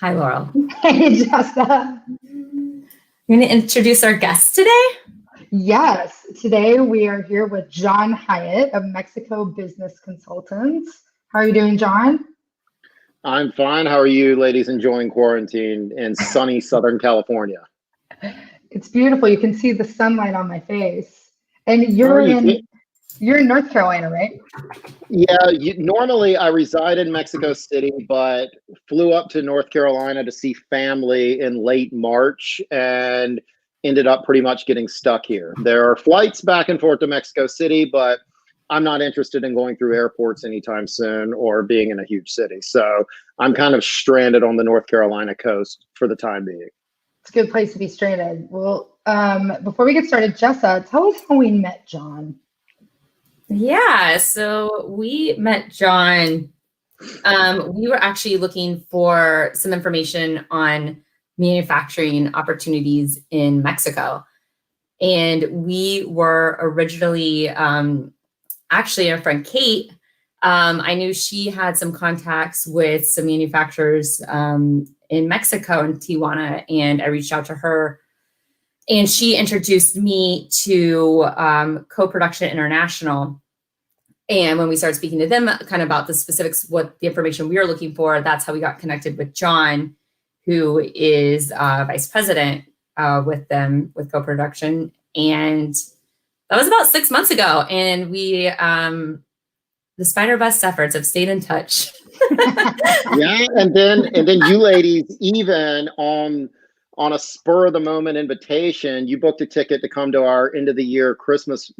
Hi, Laurel. Hey, Jessa. You're going to introduce our guest today? Yes, today we are here with John Hyatt of Mexico Business Consultants. How are you doing, John? I'm fine. How are you ladies enjoying quarantine in sunny Southern California? It's beautiful. You can see the sunlight on my face. And You're in North Carolina, right? Yeah, normally I reside in Mexico City, but flew up to North Carolina to see family in late March and ended up pretty much getting stuck here. There are flights back and forth to Mexico City, but I'm not interested in going through airports anytime soon or being in a huge city. So I'm kind of stranded on the North Carolina coast for the time being. It's a good place to be stranded. Well, before we get started, Jessa, tell us how we met John. Yeah, so we met John. We were actually looking for some information on manufacturing opportunities in Mexico. And we were originally, actually our friend Kate, I knew she had some contacts with some manufacturers in Mexico and Tijuana, and I reached out to her. And she introduced me to Co-Production International. And when we started speaking to them kind of about the specifics, what the information we were looking for, that's how we got connected with John, who is vice president with them, with Co-Production. And that was about 6 months ago. And we, despite our best efforts, have stayed in touch. Yeah, and then you ladies, even on a spur of the moment invitation, you booked a ticket to come to our end of the year Christmas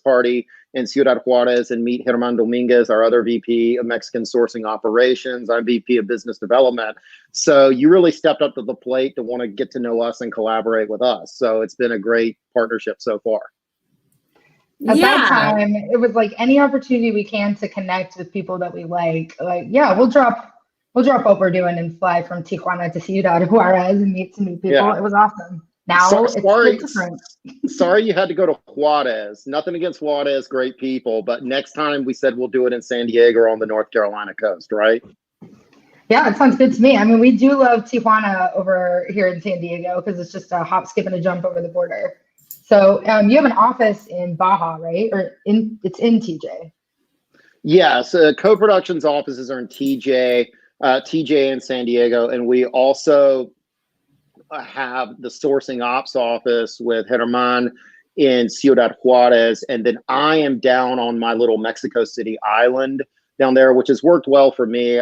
party in Ciudad Juarez and meet Germán Dominguez, our other VP of Mexican sourcing operations. I'm VP of business development. So you really stepped up to the plate to want to get to know us and collaborate with us. So it's been a great partnership so far. At that time, it was like any opportunity we can to connect with people that we like, yeah, we'll drop what we're doing and fly from Tijuana to Ciudad Juarez and meet some new people. Yeah. It was awesome. Now it's different. Sorry you had to go to Juarez. Nothing against Juarez, great people. But next time we said we'll do it in San Diego or on the North Carolina coast, right? Yeah, it sounds good to me. I mean, we do love Tijuana over here in San Diego because it's just a hop, skip, and a jump over the border. So you have an office in Baja, right? It's in TJ. Yeah, so Co-Production's offices are in TJ in San Diego, and we also have the sourcing ops office with Germán in Ciudad Juarez, and then I am down on my little Mexico City island down there, which has worked well for me.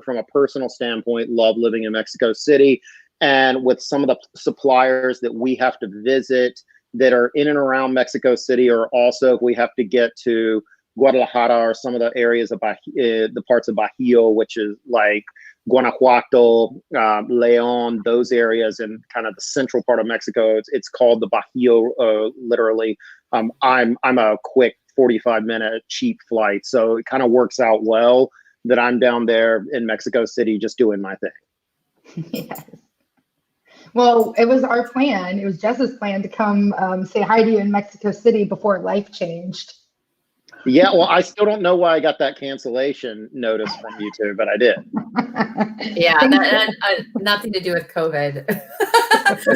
From a personal standpoint, love living in Mexico City, and with some of the suppliers that we have to visit that are in and around Mexico City, or also if we have to get to Guadalajara or some of the areas of the parts of Bajío, which is like Guanajuato, León, those areas, and kind of the central part of Mexico. It's called the Bajío, literally. I'm a quick 45-minute cheap flight, so it kind of works out well that I'm down there in Mexico City just doing my thing. Yes. Well, it was our plan. It was Jess's plan to come say hi to you in Mexico City before life changed. Yeah, well, I still don't know why I got that cancellation notice from you two, but I did. Yeah, that nothing to do with COVID.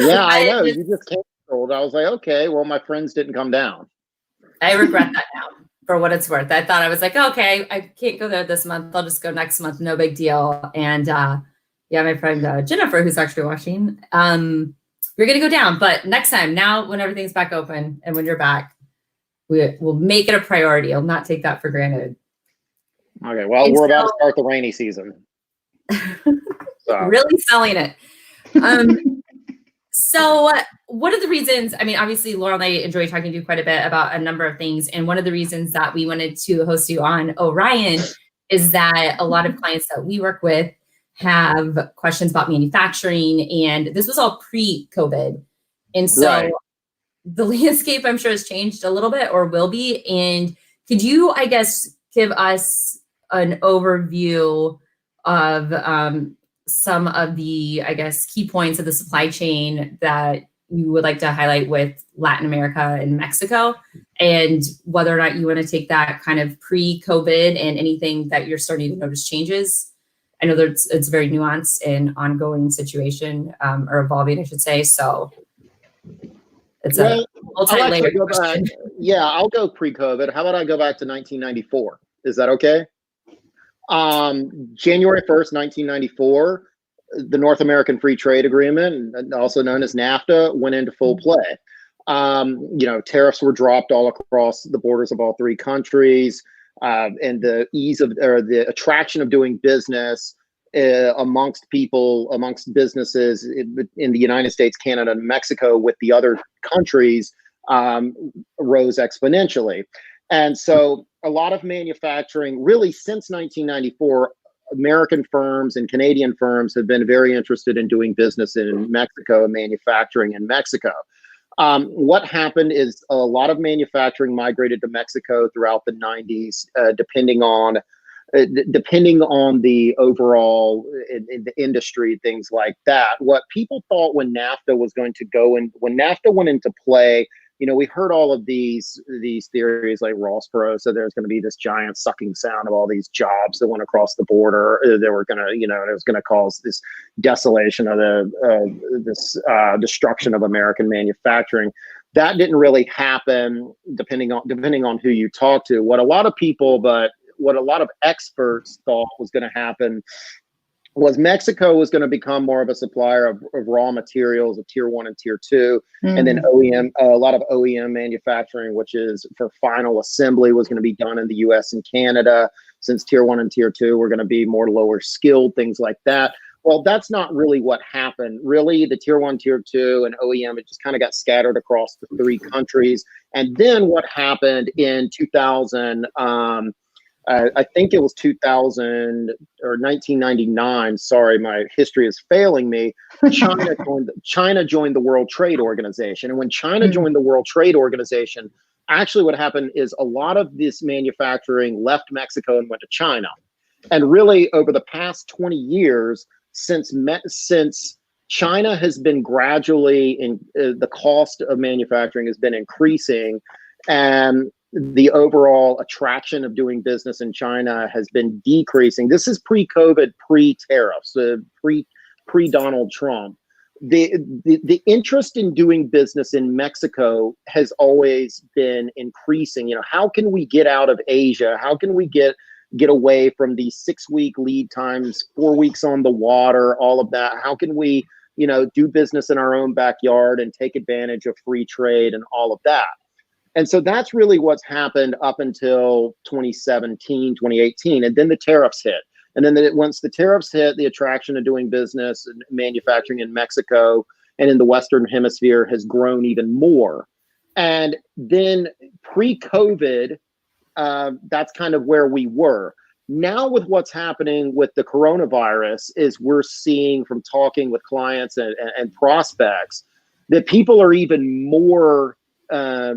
Yeah, I know. You just canceled. I was like, okay, well, my friends didn't come down. I regret that now, for what it's worth. I thought I was like, okay, I can't go there this month. I'll just go next month. No big deal. And yeah, my friend Jennifer, who's actually watching, we're going to go down. But next time, now when everything's back open and when you're back, we'll make it a priority. I'll not take that for granted. Okay, well, we're about to start the rainy season. So. Really selling it. So one of the reasons, I mean, obviously, Laurel and I enjoy talking to you quite a bit about a number of things. And one of the reasons that we wanted to host you on ORION is that a lot of clients that we work with have questions about manufacturing. And this was all pre-COVID. And so right. The landscape, I'm sure, has changed a little bit or will be. And could you, I guess, give us an overview of some of the, I guess, key points of the supply chain that you would like to highlight with Latin America and Mexico, and whether or not you want to take that kind of pre-COVID and anything that you're starting to notice changes I know that it's very nuanced and ongoing situation, or evolving, I should say. So it's a multi-layered question. Yeah, I'll go pre-COVID. How about I go back to 1994? Is that okay? January 1st, 1994, the North American Free Trade Agreement, also known as NAFTA, went into full play. Tariffs were dropped all across the borders of all three countries, and the ease of, or the attraction of doing business amongst businesses in the United States, Canada, and Mexico with the other countries rose exponentially. And so a lot of manufacturing, really since 1994, American firms and Canadian firms have been very interested in doing business in Mexico and manufacturing in Mexico. What happened is a lot of manufacturing migrated to Mexico throughout the 90s, depending on the overall in the industry, things like that. What people thought when NAFTA was going to go, and when NAFTA went into play, we heard all of these theories like Ross Perot said there's going to be this giant sucking sound of all these jobs that went across the border. They were going to, it was going to cause this desolation of this destruction of American manufacturing. That didn't really happen, depending on who you talk to. What a lot of experts thought was going to happen was Mexico was going to become more of a supplier of raw materials of tier 1 and tier 2, and then OEM, a lot of OEM manufacturing, which is for final assembly, was going to be done in the US and Canada, since tier 1 and tier 2 were going to be more lower skilled, things like that. Well, that's not really what happened. Really, the tier 1, tier 2, and OEM, it just kind of got scattered across the three countries. And then what happened in 2000, I think it was 2000 or 1999. Sorry, my history is failing me. China joined the World Trade Organization. And when China joined the World Trade Organization, actually what happened is a lot of this manufacturing left Mexico and went to China. And really over the past 20 years, since China has been gradually, the cost of manufacturing has been increasing, and the overall attraction of doing business in China has been decreasing. This is pre-COVID, pre-tariffs, pre-Donald Trump. The interest in doing business in Mexico has always been increasing. How can we get out of Asia? How can we get away from these 6-week lead times, 4 weeks on the water, all of that? How can we, do business in our own backyard and take advantage of free trade and all of that? And so that's really what's happened up until 2017, 2018. And then the tariffs hit. And then once the tariffs hit, the attraction of doing business and manufacturing in Mexico and in the Western Hemisphere has grown even more. And then pre-COVID, that's kind of where we were. Now with what's happening with the coronavirus is we're seeing from talking with clients and prospects that people are even more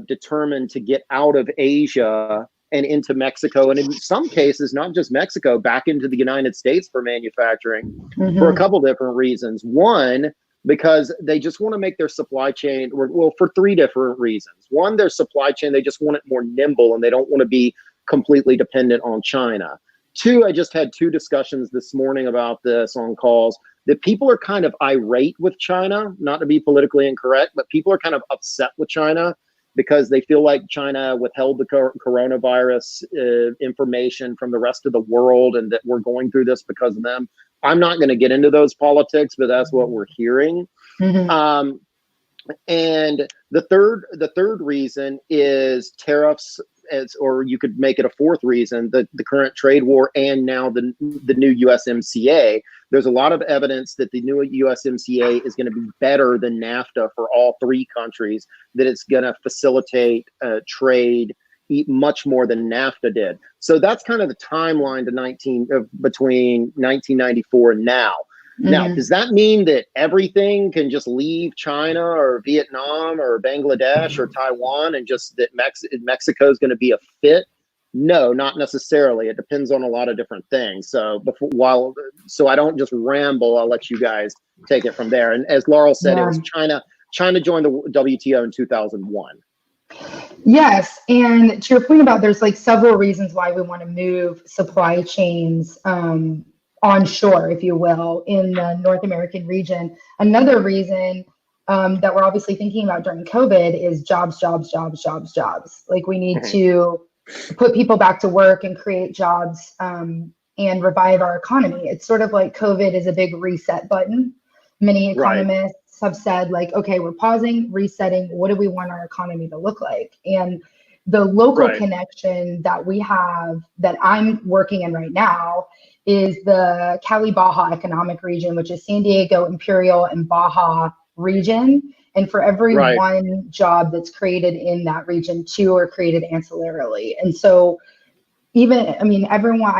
determined to get out of Asia and into Mexico, and in some cases, not just Mexico, back into the United States for manufacturing for a couple different reasons. One, because they just want to make their supply chain, well, for three different reasons. One, their supply chain, they just want it more nimble and they don't want to be completely dependent on China. Two, I just had 2 discussions this morning about this on calls, that people are kind of irate with China, not to be politically incorrect, but people are kind of upset with China because they feel like China withheld the coronavirus information from the rest of the world and that we're going through this because of them. I'm not going to get into those politics, but that's what we're hearing. And the third reason is tariffs, or you could make it a fourth reason, the current trade war and now the new USMCA. There's a lot of evidence that the new USMCA is going to be better than NAFTA for all 3 countries, that it's going to facilitate trade much more than NAFTA did. So that's kind of the timeline to between 1994 and now. Now, does that mean that everything can just leave China or Vietnam or Bangladesh or Taiwan and just that Mexico is going to be a fit? No, not necessarily. It depends on a lot of different things. So so I don't just ramble, I'll let you guys take it from there. And as Laurel said, it was China joined the WTO in 2001. Yes, and to your point about there's like several reasons why we want to move supply chains onshore, if you will, in the North American region. Another reason that we're obviously thinking about during COVID is jobs, jobs, jobs, jobs, jobs. Like we need to put people back to work and create jobs and revive our economy. It's sort of like COVID is a big reset button. Many economists have said like, okay, we're pausing, resetting. What do we want our economy to look like? And the local connection that we have that I'm working in right now is the Cali Baja economic region, which is San Diego, Imperial, and Baja region. And for every one job that's created in that region, 2 are created ancillarily. And so even, I mean, everyone,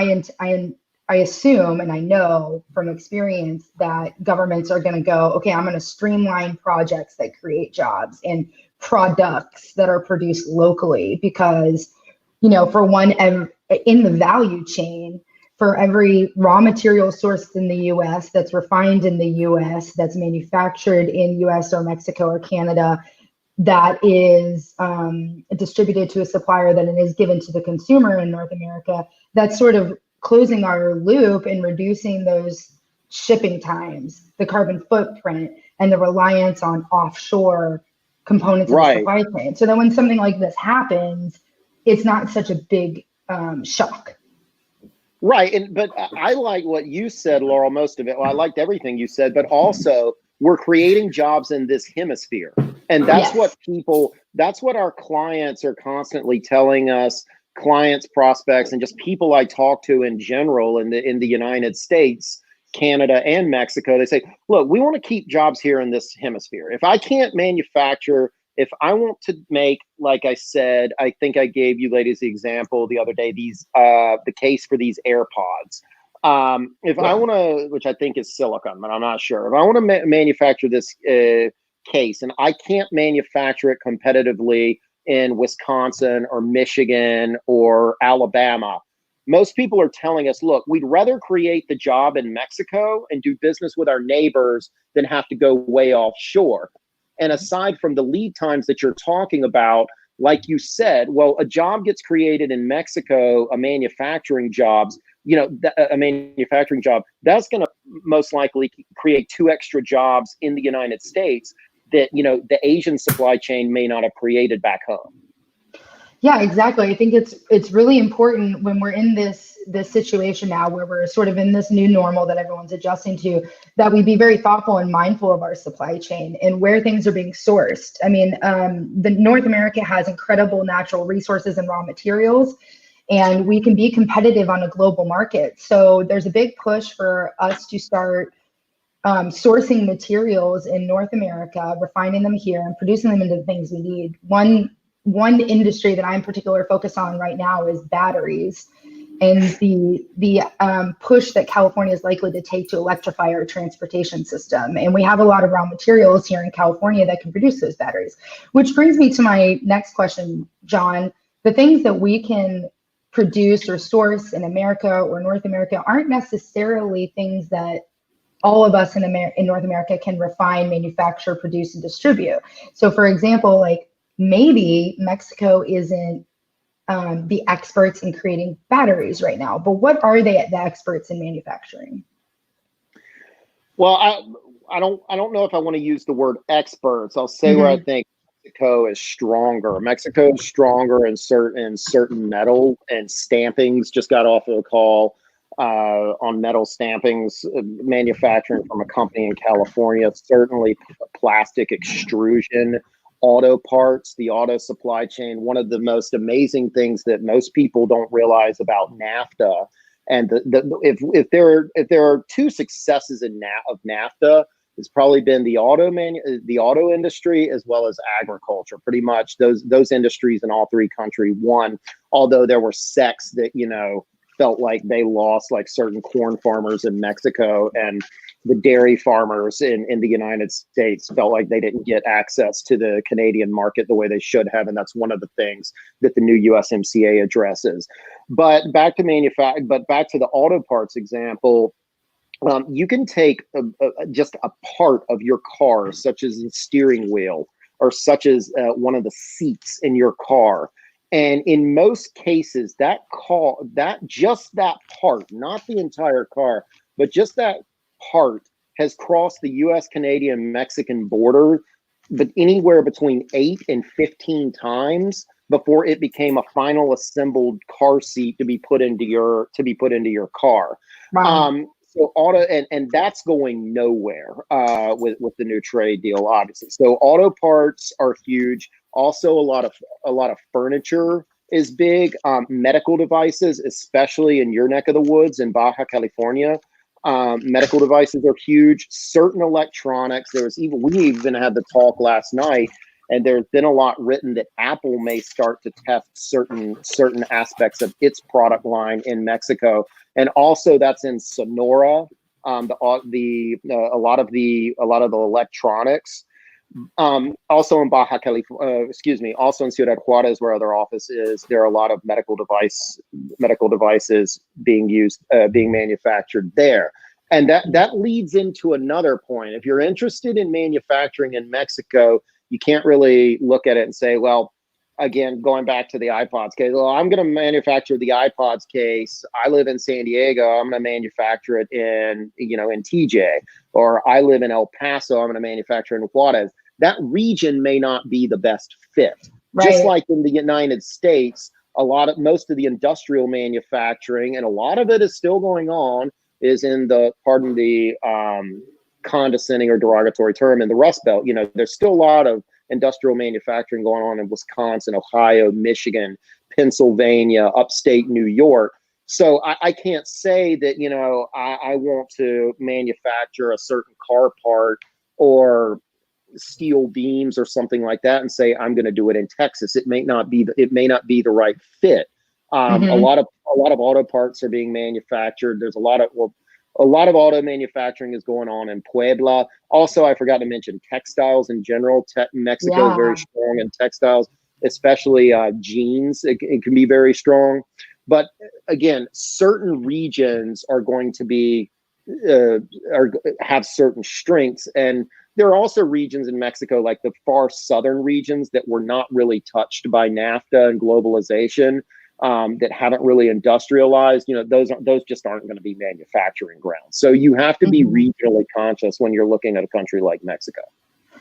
I assume, and I know from experience that governments are going to go, okay, I'm going to streamline projects that create jobs and products that are produced locally because, you know, for one, in the value chain, for every raw material sourced in the US, that's refined in the US, that's manufactured in US or Mexico or Canada, that is distributed to a supplier, that it is given to the consumer in North America, that's sort of closing our loop and reducing those shipping times, the carbon footprint, and the reliance on offshore components of the supply chain. So that when something like this happens, it's not such a big shock. Right. But I like what you said, Laurel, most of it. Well, I liked everything you said, but also we're creating jobs in this hemisphere. And that's that's what our clients are constantly telling us, clients, prospects, and just people I talk to in general in the United States, Canada, and Mexico. They say, look, we want to keep jobs here in this hemisphere. If I can't manufacture, if I want to make, like I said, I think I gave you ladies the example the other day, these the case for these AirPods. If I want to, which I think is silicone, but I'm not sure. If I want to manufacture this case and I can't manufacture it competitively in Wisconsin or Michigan or Alabama, most people are telling us, look, we'd rather create the job in Mexico and do business with our neighbors than have to go way offshore. And aside from the lead times that you're talking about, like you said, well, a job gets created in Mexico, a manufacturing jobs, you know, a manufacturing job, that's going to most likely create 2 extra jobs in the United States that, you know, the Asian supply chain may not have created back home. Yeah, exactly. I think it's really important when we're in this situation now where we're sort of in this new normal that everyone's adjusting to, that we be very thoughtful and mindful of our supply chain and where things are being sourced. I mean, the North America has incredible natural resources and raw materials, and we can be competitive on a global market. So there's a big push for us to start sourcing materials in North America, refining them here, and producing them into the things we need. One industry that I'm particularly focused on right now is batteries, and the push that California is likely to take to electrify our transportation system. And we have a lot of raw materials here in California that can produce those batteries, which brings me to my next question, John. The things that we can produce or source in America or North America aren't necessarily things that all of us in North America can refine, manufacture, produce, and distribute. So for example, like maybe Mexico isn't the experts in creating batteries right now, but what are they the experts in manufacturing? Well, I don't know if I want to use the word experts. I'll say where I think Mexico is stronger. Mexico is stronger in certain metal and stampings. Just got off of a call on metal stampings manufacturing from a company in California. Certainly plastic extrusion, auto parts, the auto supply chain. One of the most amazing things that most people don't realize about NAFTA, and if there are 2 successes of NAFTA, it's probably been the auto industry as well as agriculture. Pretty much those industries in all 3 countries won, although there were sects that, you know, felt like they lost, like certain corn farmers in Mexico, and the dairy farmers in the United States felt like they didn't get access to the Canadian market the way they should have. And that's one of the things that the new USMCA addresses. But back to the auto parts example, you can take just a part of your car, such as the steering wheel or such as one of the seats in your car. And in most cases, that part, not the entire car, but just that part has crossed the US, Canadian, Mexican border, but anywhere between 8 and 15 times before it became a final assembled car seat to be put into your car. Wow. So auto and that's going nowhere with the new trade deal, obviously. So auto parts are huge. Also, a lot of furniture is big. Medical devices, especially in your neck of the woods in Baja California, medical devices are huge. Certain electronics. We even had the talk last night, and there's been a lot written that Apple may start to test certain aspects of its product line in Mexico. And also that's in Sonora, a lot of the electronics. Also in Baja California, also in Ciudad Juarez, where their office is, there are a lot of medical devices being manufactured there. And that leads into another point. If you're interested in manufacturing in Mexico, you can't really look at it and say, well, again, going back to the iPods case, well, I'm going to manufacture the iPods case. I live in San Diego. I'm going to manufacture it in TJ, or I live in El Paso. I'm going to manufacture in Juarez. That region may not be the best fit. Right. Just like in the United States, most of the industrial manufacturing, and a lot of it is still going on, is in pardon the condescending or derogatory term, in the Rust Belt. There's still a lot of industrial manufacturing going on in Wisconsin, Ohio, Michigan, Pennsylvania, upstate New York. So I can't say that, I want to manufacture a certain car part or steel beams or something like that and say I'm going to do it in Texas. It may not be the right fit. A lot of auto parts are being manufactured. There's a lot of auto manufacturing is going on in Puebla. Also, I forgot to mention textiles in general. Mexico is very strong in textiles, especially jeans. It can be very strong. But again, certain regions are going to be have certain strengths, and there are also regions in Mexico, like the far southern regions, that were not really touched by NAFTA and globalization, that haven't really industrialized. Those just aren't going to be manufacturing grounds. So you have to be regionally conscious when you're looking at a country like Mexico.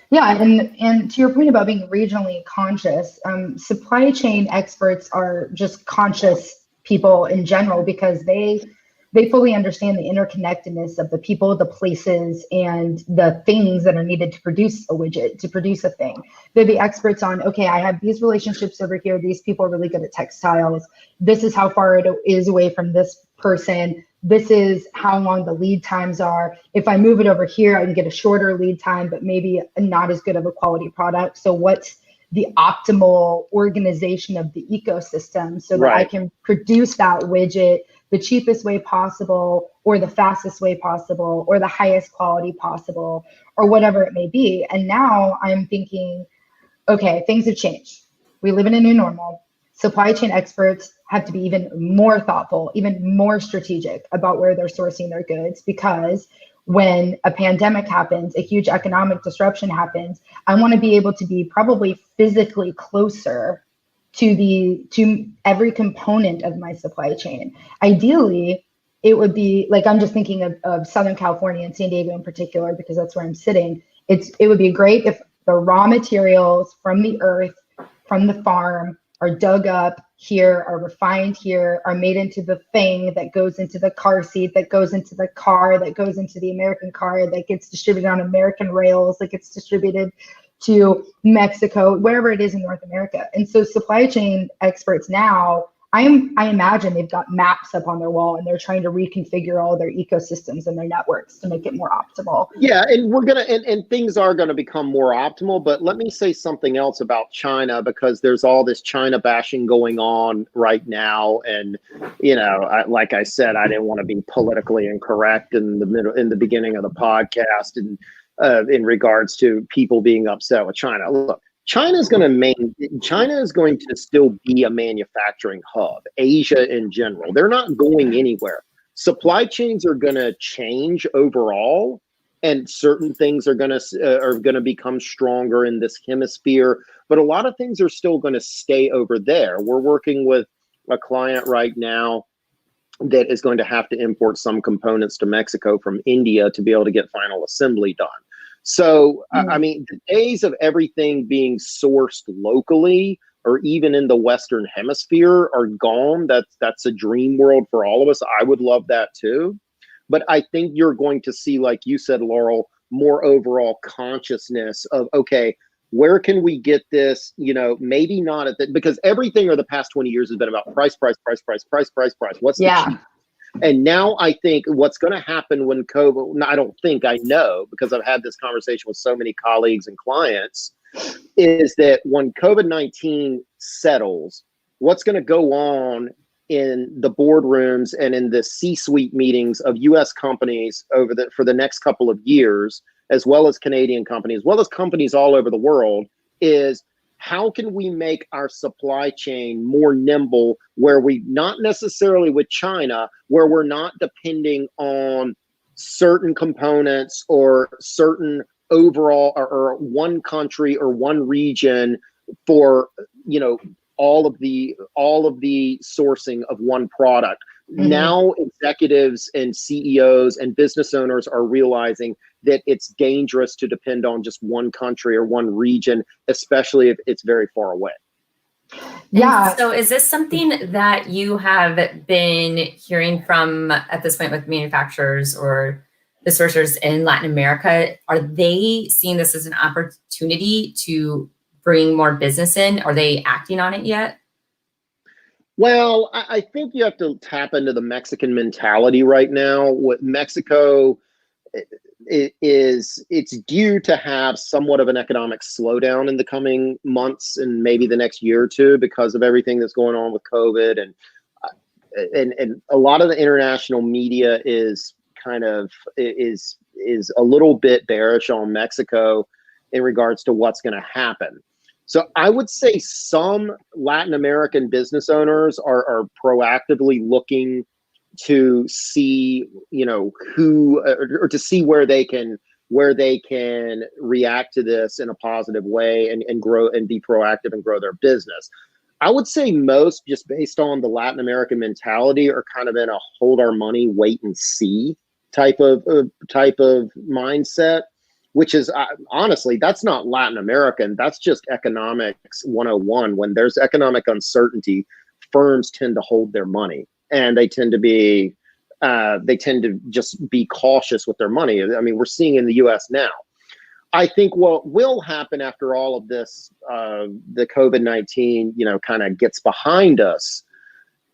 Yeah, and to your point about being regionally conscious, supply chain experts are just conscious people in general, because they fully understand the interconnectedness of the people, the places, and the things that are needed to produce a widget, to produce a thing. They're the experts on, okay, I have these relationships over here. These people are really good at textiles. This is how far it is away from this person. This is how long the lead times are. If I move it over here, I can get a shorter lead time, but maybe not as good of a quality product. So what's the optimal organization of the ecosystem so that I can produce that widget the cheapest way possible, or the fastest way possible, or the highest quality possible, or whatever it may be. And now I'm thinking, okay, things have changed. We live in a new normal. Supply chain experts have to be even more thoughtful, even more strategic about where they're sourcing their goods, because when a pandemic happens, a huge economic disruption happens, I want to be able to be probably physically closer to every component of my supply chain. Ideally, it would be like, I'm just thinking of Southern California and San Diego in particular, because that's where I'm sitting. It would be great if the raw materials from the earth, from the farm, are dug up here, are refined here, are made into the thing that goes into the car seat, that goes into the car, that goes into the American car, that gets distributed on American rails, that gets distributed to Mexico, wherever it is in North America. And so supply chain experts now, I imagine they've got maps up on their wall, and they're trying to reconfigure all their ecosystems and their networks to make it more optimal. Yeah, and and things are gonna become more optimal. But let me say something else about China, because there's all this China bashing going on right now, and like I said, I didn't want to be politically incorrect in the beginning of the podcast, and in regards to people being upset with China. Look, China is going to still be a manufacturing hub. Asia in general, they're not going anywhere. Supply chains are going to change overall, and certain things are going to become stronger in this hemisphere. But a lot of things are still going to stay over there. We're working with a client right now that is going to have to import some components to Mexico from India to be able to get final assembly done. So, I mean, the days of everything being sourced locally or even in the Western Hemisphere are gone. That's a dream world for all of us. I would love that too. But I think you're going to see, like you said, Laurel, more overall consciousness of, okay, where can we get this, you know, maybe not at the, because everything over the past 20 years has been about price. What's the cheap? And now I think what's going to happen when COVID, I don't think, I know, because I've had this conversation with so many colleagues and clients, is that when COVID-19 settles, what's going to go on in the boardrooms and in the C-suite meetings of U.S. companies for the next couple of years, as well as Canadian companies, as well as companies all over the world, is how can we make our supply chain more nimble, where we, not necessarily with China, where we're not depending on certain components or certain overall or one country or one region for, you know, all of the sourcing of one product. Now executives and CEOs and business owners are realizing that it's dangerous to depend on just one country or one region, especially if it's very far away. Yeah. And so is this something that you have been hearing from at this point with manufacturers or the sourcers in Latin America? Are they seeing this as an opportunity to bring more business in? Are they acting on it yet? Well, I think you have to tap into the Mexican mentality right now. What Mexico it's due to have somewhat of an economic slowdown in the coming months and maybe the next year or two because of everything that's going on with COVID, and a lot of the international media is kind of is a little bit bearish on Mexico in regards to what's going to happen. So I would say some Latin American business owners are proactively looking to see, you know, who or to see where they can react to this in a positive way and grow and be proactive and grow their business. I would say most, just based on the Latin American mentality, are kind of in a hold our money, wait and see type of mindset. Which is honestly, that's not Latin American. That's just economics 101. When there's economic uncertainty, firms tend to hold their money, and they tend to just be cautious with their money. I mean, we're seeing in the U.S. now. I think what will happen after all of this, the COVID-19, you know, kind of gets behind us,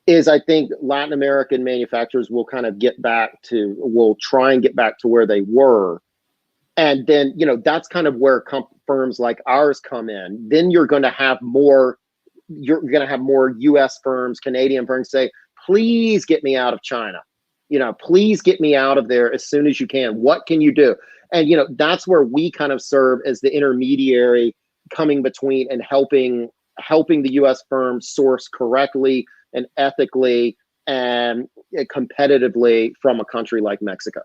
is I think Latin American manufacturers will kind of will try and get back to where they were. And then, you know, that's kind of where firms like ours come in. Then you're going to have more U.S. firms, Canadian firms say, please get me out of China. You know, please get me out of there as soon as you can. What can you do? And, you know, that's where we kind of serve as the intermediary coming between and helping the U.S. firms source correctly and ethically and competitively from a country like Mexico.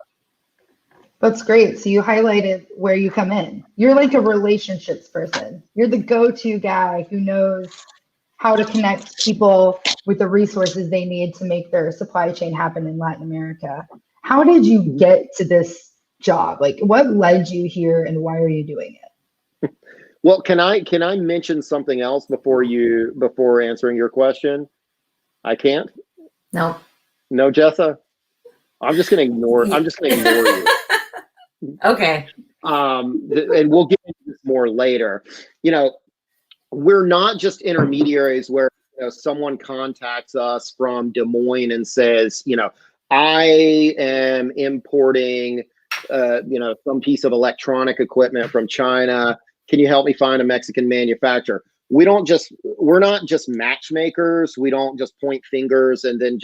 That's great. So you highlighted where you come in. You're like a relationships person. You're the go-to guy who knows how to connect people with the resources they need to make their supply chain happen in Latin America. How did you get to this job? Like, what led you here and why are you doing it? Well, can I mention something else before answering your question? I can't? No, Jessa? I'm just going to ignore you. Okay. And we'll get into this more later. You know, we're not just intermediaries where, you know, someone contacts us from Des Moines and says, you know, I am importing, you know, some piece of electronic equipment from China. Can you help me find a Mexican manufacturer? We're not just matchmakers. We don't just point fingers and then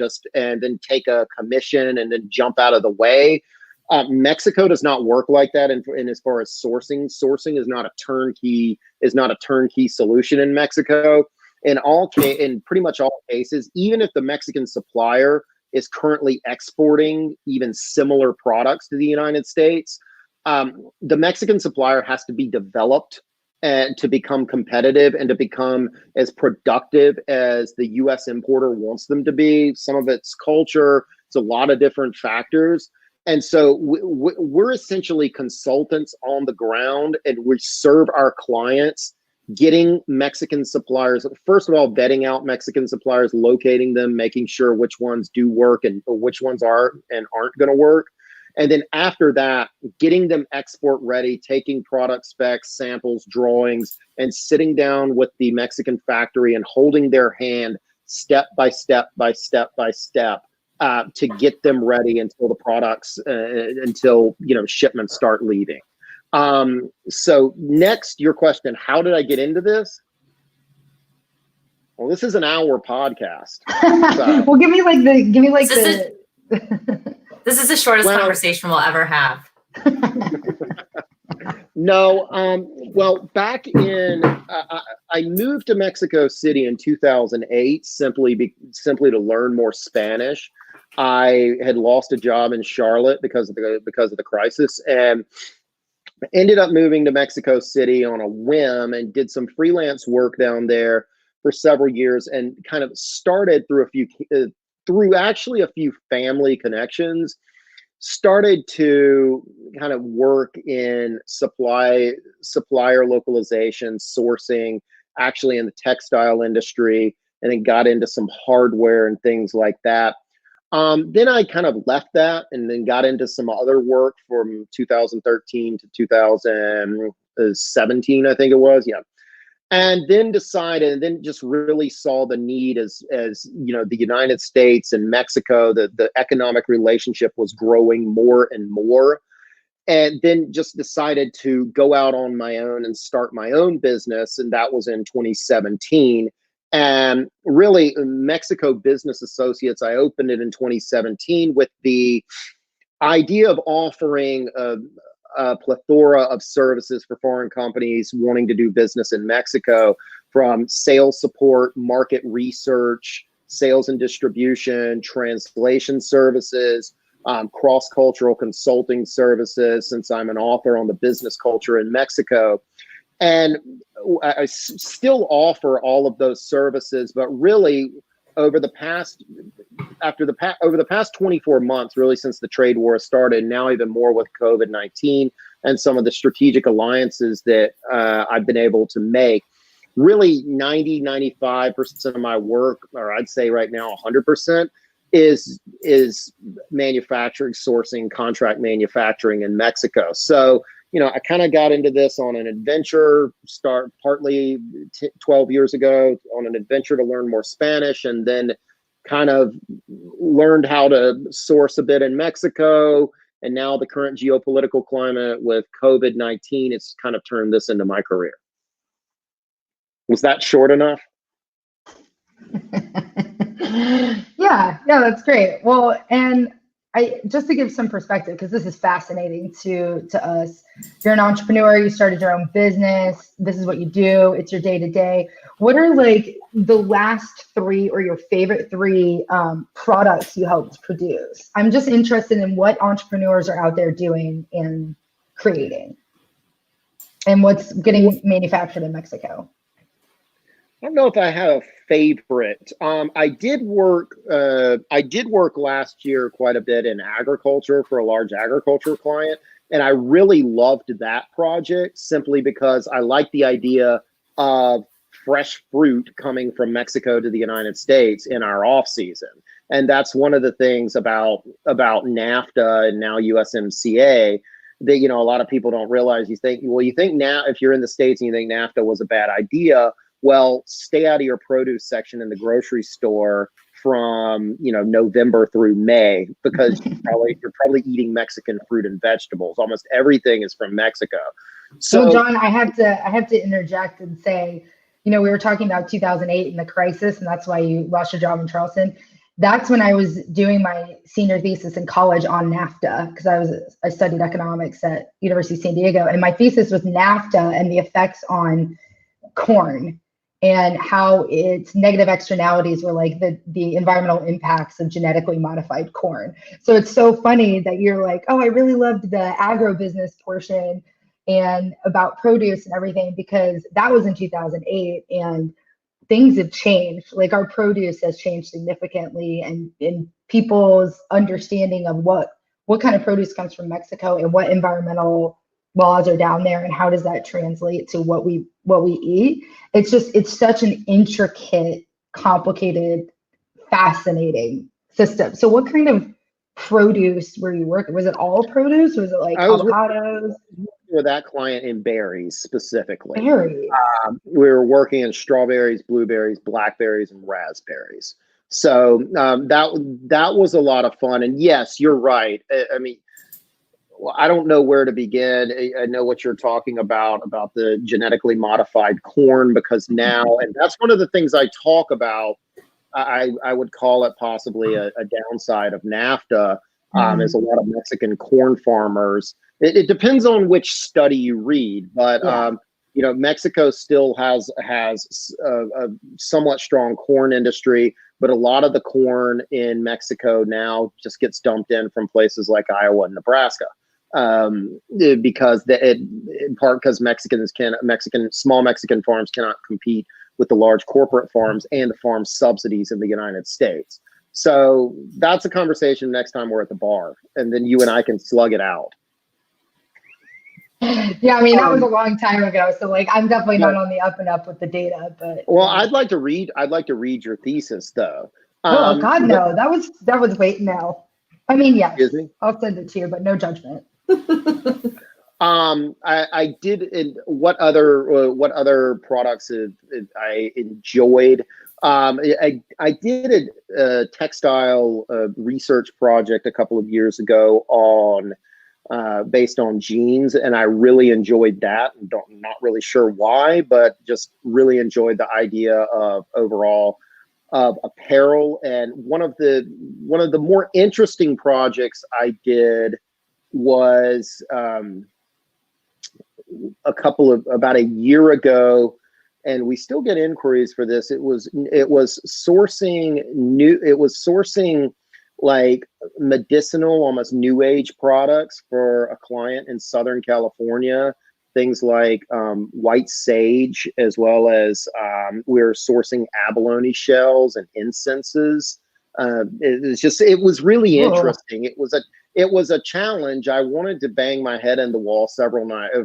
take a commission and then jump out of the way. Mexico does not work like that. And as far as sourcing is not a turnkey solution in Mexico. In pretty much all cases, even if the Mexican supplier is currently exporting even similar products to the United States, the Mexican supplier has to be developed and to become competitive and to become as productive as the US importer wants them to be. Some of it's culture, it's a lot of different factors. And so we're essentially consultants on the ground, and we serve our clients getting Mexican suppliers, first of all, vetting out Mexican suppliers, locating them, making sure which ones do work and which ones are and aren't going to work. And then after that, getting them export ready, taking product specs, samples, drawings, and sitting down with the Mexican factory and holding their hand step by step by step by step to get them ready until the products, until, shipments start leaving. So next, your question, how did I get into this? Well, this is an hour podcast. So. Well, give me the. This is the shortest conversation we'll ever have. No, well, back in, I moved to Mexico City in 2008, simply to learn more Spanish. I had lost a job in Charlotte because of the crisis, and ended up moving to Mexico City on a whim and did some freelance work down there for several years, and kind of started through actually a few family connections, started to kind of work in supplier localization, sourcing, actually in the textile industry, and then got into some hardware and things like that. Then I kind of left that and then got into some other work from 2013 to 2017, I think it was. Yeah. And then decided, and then just really saw the need as the United States and Mexico, the economic relationship was growing more and more. And then just decided to go out on my own and start my own business. And that was in 2017. And really, Mexico Business Associates, I opened it in 2017 with the idea of offering a plethora of services for foreign companies wanting to do business in Mexico, from sales support, market research, sales and distribution, translation services, cross-cultural consulting services, since I'm an author on the business culture in Mexico. And I still offer all of those services, but really over the past 24 months, really since the trade war started, now even more with COVID-19 and some of the strategic alliances that I've been able to make, really 95% of my work, or I'd say right now 100%, is manufacturing, sourcing, contract manufacturing in Mexico. So, I kind of got into this on an adventure, partly 12 years ago, on an adventure to learn more Spanish, and then kind of learned how to source a bit in Mexico. And now the current geopolitical climate with COVID-19, it's kind of turned this into my career. Was that short enough? Yeah, that's great. Well, and just to give some perspective, because this is fascinating to us. You're an entrepreneur, you started your own business, this is what you do, it's your day-to-day. What are like the last three or your favorite three products you helped produce? I'm just interested in what entrepreneurs are out there doing and creating, and what's getting manufactured in Mexico. I don't know if I have a favorite. I did work last year quite a bit in agriculture for a large agriculture client, and I really loved that project simply because I like the idea of fresh fruit coming from Mexico to the United States in our off season. And that's one of the things about NAFTA and now USMCA that, a lot of people don't realize. You think now if you're in the States and you think NAFTA was a bad idea, well, stay out of your produce section in the grocery store from November through May, because you're probably eating Mexican fruit and vegetables. Almost everything is from Mexico. So, John, I have to interject and say, we were talking about 2008 and the crisis, and that's why you lost your job in Charleston. That's when I was doing my senior thesis in college on NAFTA, because I studied economics at University of San Diego, and my thesis was NAFTA and the effects on corn, and how its negative externalities were like the environmental impacts of genetically modified corn. So it's so funny that you're like, oh, I really loved the agribusiness portion, and about produce and everything, because that was in 2008 and things have changed. Like our produce has changed significantly, and in people's understanding of what kind of produce comes from Mexico and what environmental laws are down there and how does that translate to what we eat. It's such an intricate, complicated, fascinating system. So what kind of produce were you working? Was it all produce? Was it like avocados? With that client in berries specifically. Berries. We were working in strawberries, blueberries, blackberries, and raspberries. So that was a lot of fun. And yes, you're right. I mean, I don't know where to begin. I know what you're talking about the genetically modified corn, because now, and that's one of the things I talk about. I would call it possibly a downside of NAFTA. Is a lot of Mexican corn farmers. It depends on which study you read, but you know, Mexico still has a somewhat strong corn industry, but a lot of the corn in Mexico now just gets dumped in from places like Iowa and Nebraska, because in part because small Mexican farms cannot compete with the large corporate farms and the farm subsidies in the United States. So that's a conversation next time we're at the bar, and then you and I can slug it out. Yeah, I mean, that was a long time ago, so like I'm definitely not on the up and up with the data, but well, I'd like to read your thesis though. Oh God, no, that was wait, no. I mean, yes, I'll send it to you, but no judgment. I did. What other products I enjoyed? I did a textile research project a couple of years ago on based on jeans, and I really enjoyed that. Not really sure why, but just really enjoyed the idea of overall of apparel. And one of the more interesting projects I did was about a year ago, and we still get inquiries for this. It was sourcing like medicinal, almost new age products for a client in Southern California. Things like white sage, as well as we were sourcing abalone shells and incenses. It was really interesting. It was a challenge. I wanted to bang my head in the wall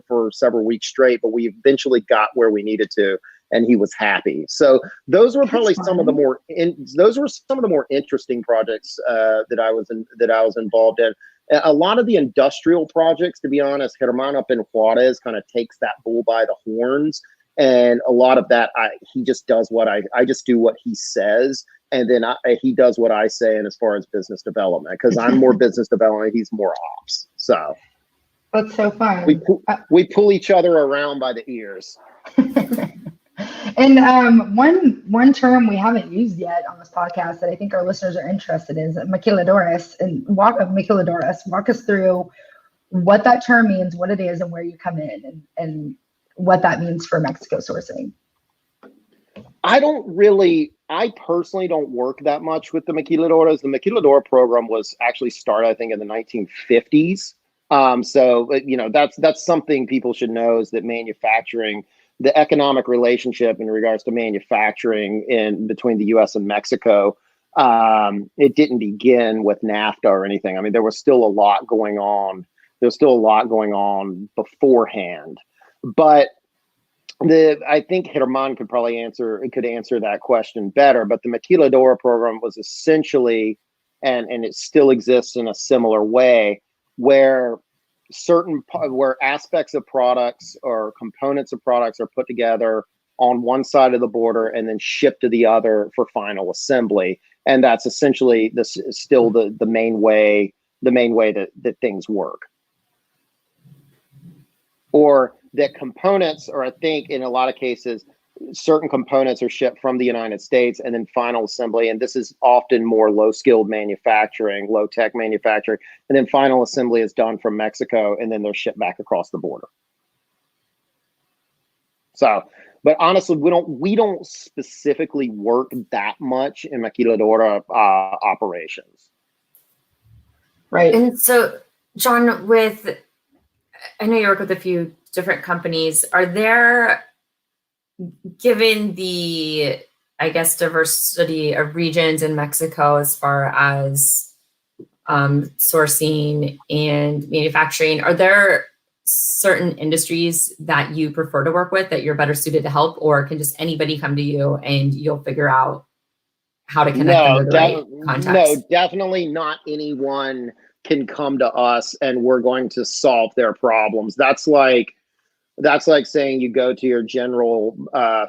for several weeks straight, but we eventually got where we needed to, and he was happy. So those were probably some of the more interesting projects that I was involved in. A lot of the industrial projects, to be honest, Germán up in Juarez kind of takes that bull by the horns, and a lot of that he just does I just do what he says. And then he does what I say, and as far as business development, because I'm more business development, he's more ops. So that's so fun. We pull each other around by the ears. And one term we haven't used yet on this podcast that I think our listeners are interested in is maquiladoras. And walk us through what that term means, what it is, and where you come in, and what that means for Mexico sourcing. I personally don't work that much with the maquiladoras. The maquiladora program was actually started, I think, in the 1950s. So, you know, that's something people should know, is that manufacturing, the economic relationship in regards to manufacturing between the U.S. and Mexico, it didn't begin with NAFTA or anything. I mean, there was still a lot going on. There's still a lot going on beforehand, but I think Germán could answer that question better. But the maquiladora program was essentially, and it still exists in a similar way, where aspects of products or components of products are put together on one side of the border and then shipped to the other for final assembly. And that's essentially still the main way that things work. Or that components, or I think in a lot of cases, certain components are shipped from the United States and then final assembly. And this is often more low-skilled manufacturing, low-tech manufacturing. And then final assembly is done from Mexico, and then they're shipped back across the border. So, but honestly, we don't specifically work that much in maquiladora operations. Right. And so, John, I know you work with a few different companies, are there, given the, I guess, diversity of regions in Mexico as far as sourcing and manufacturing, are there certain industries that you prefer to work with that you're better suited to help, or can just anybody come to you and you'll figure out how to connect them to the right contacts? No, definitely not anyone can come to us and we're going to solve their problems. That's like saying you go to your general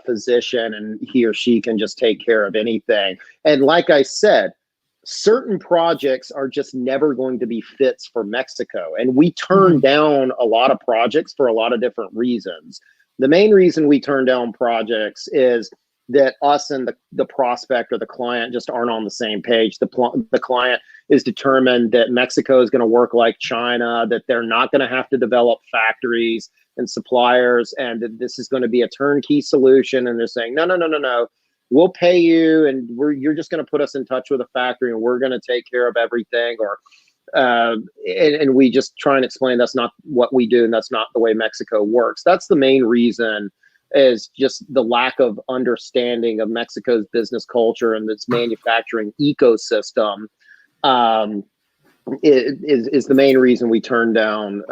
physician and he or she can just take care of anything. And like I said, certain projects are just never going to be fits for Mexico. And we turn down a lot of projects for a lot of different reasons. The main reason we turn down projects is that us and the prospect or the client just aren't on the same page. The client is determined that Mexico is going to work like China, that they're not going to have to develop factories and suppliers, and that this is going to be a turnkey solution. And they're saying, no. We'll pay you, and you're just going to put us in touch with a factory, and we're going to take care of everything. Or, and we just try and explain that's not what we do, and that's not the way Mexico works. That's the main reason, is just the lack of understanding of Mexico's business culture and its manufacturing ecosystem. Is the main reason we turn down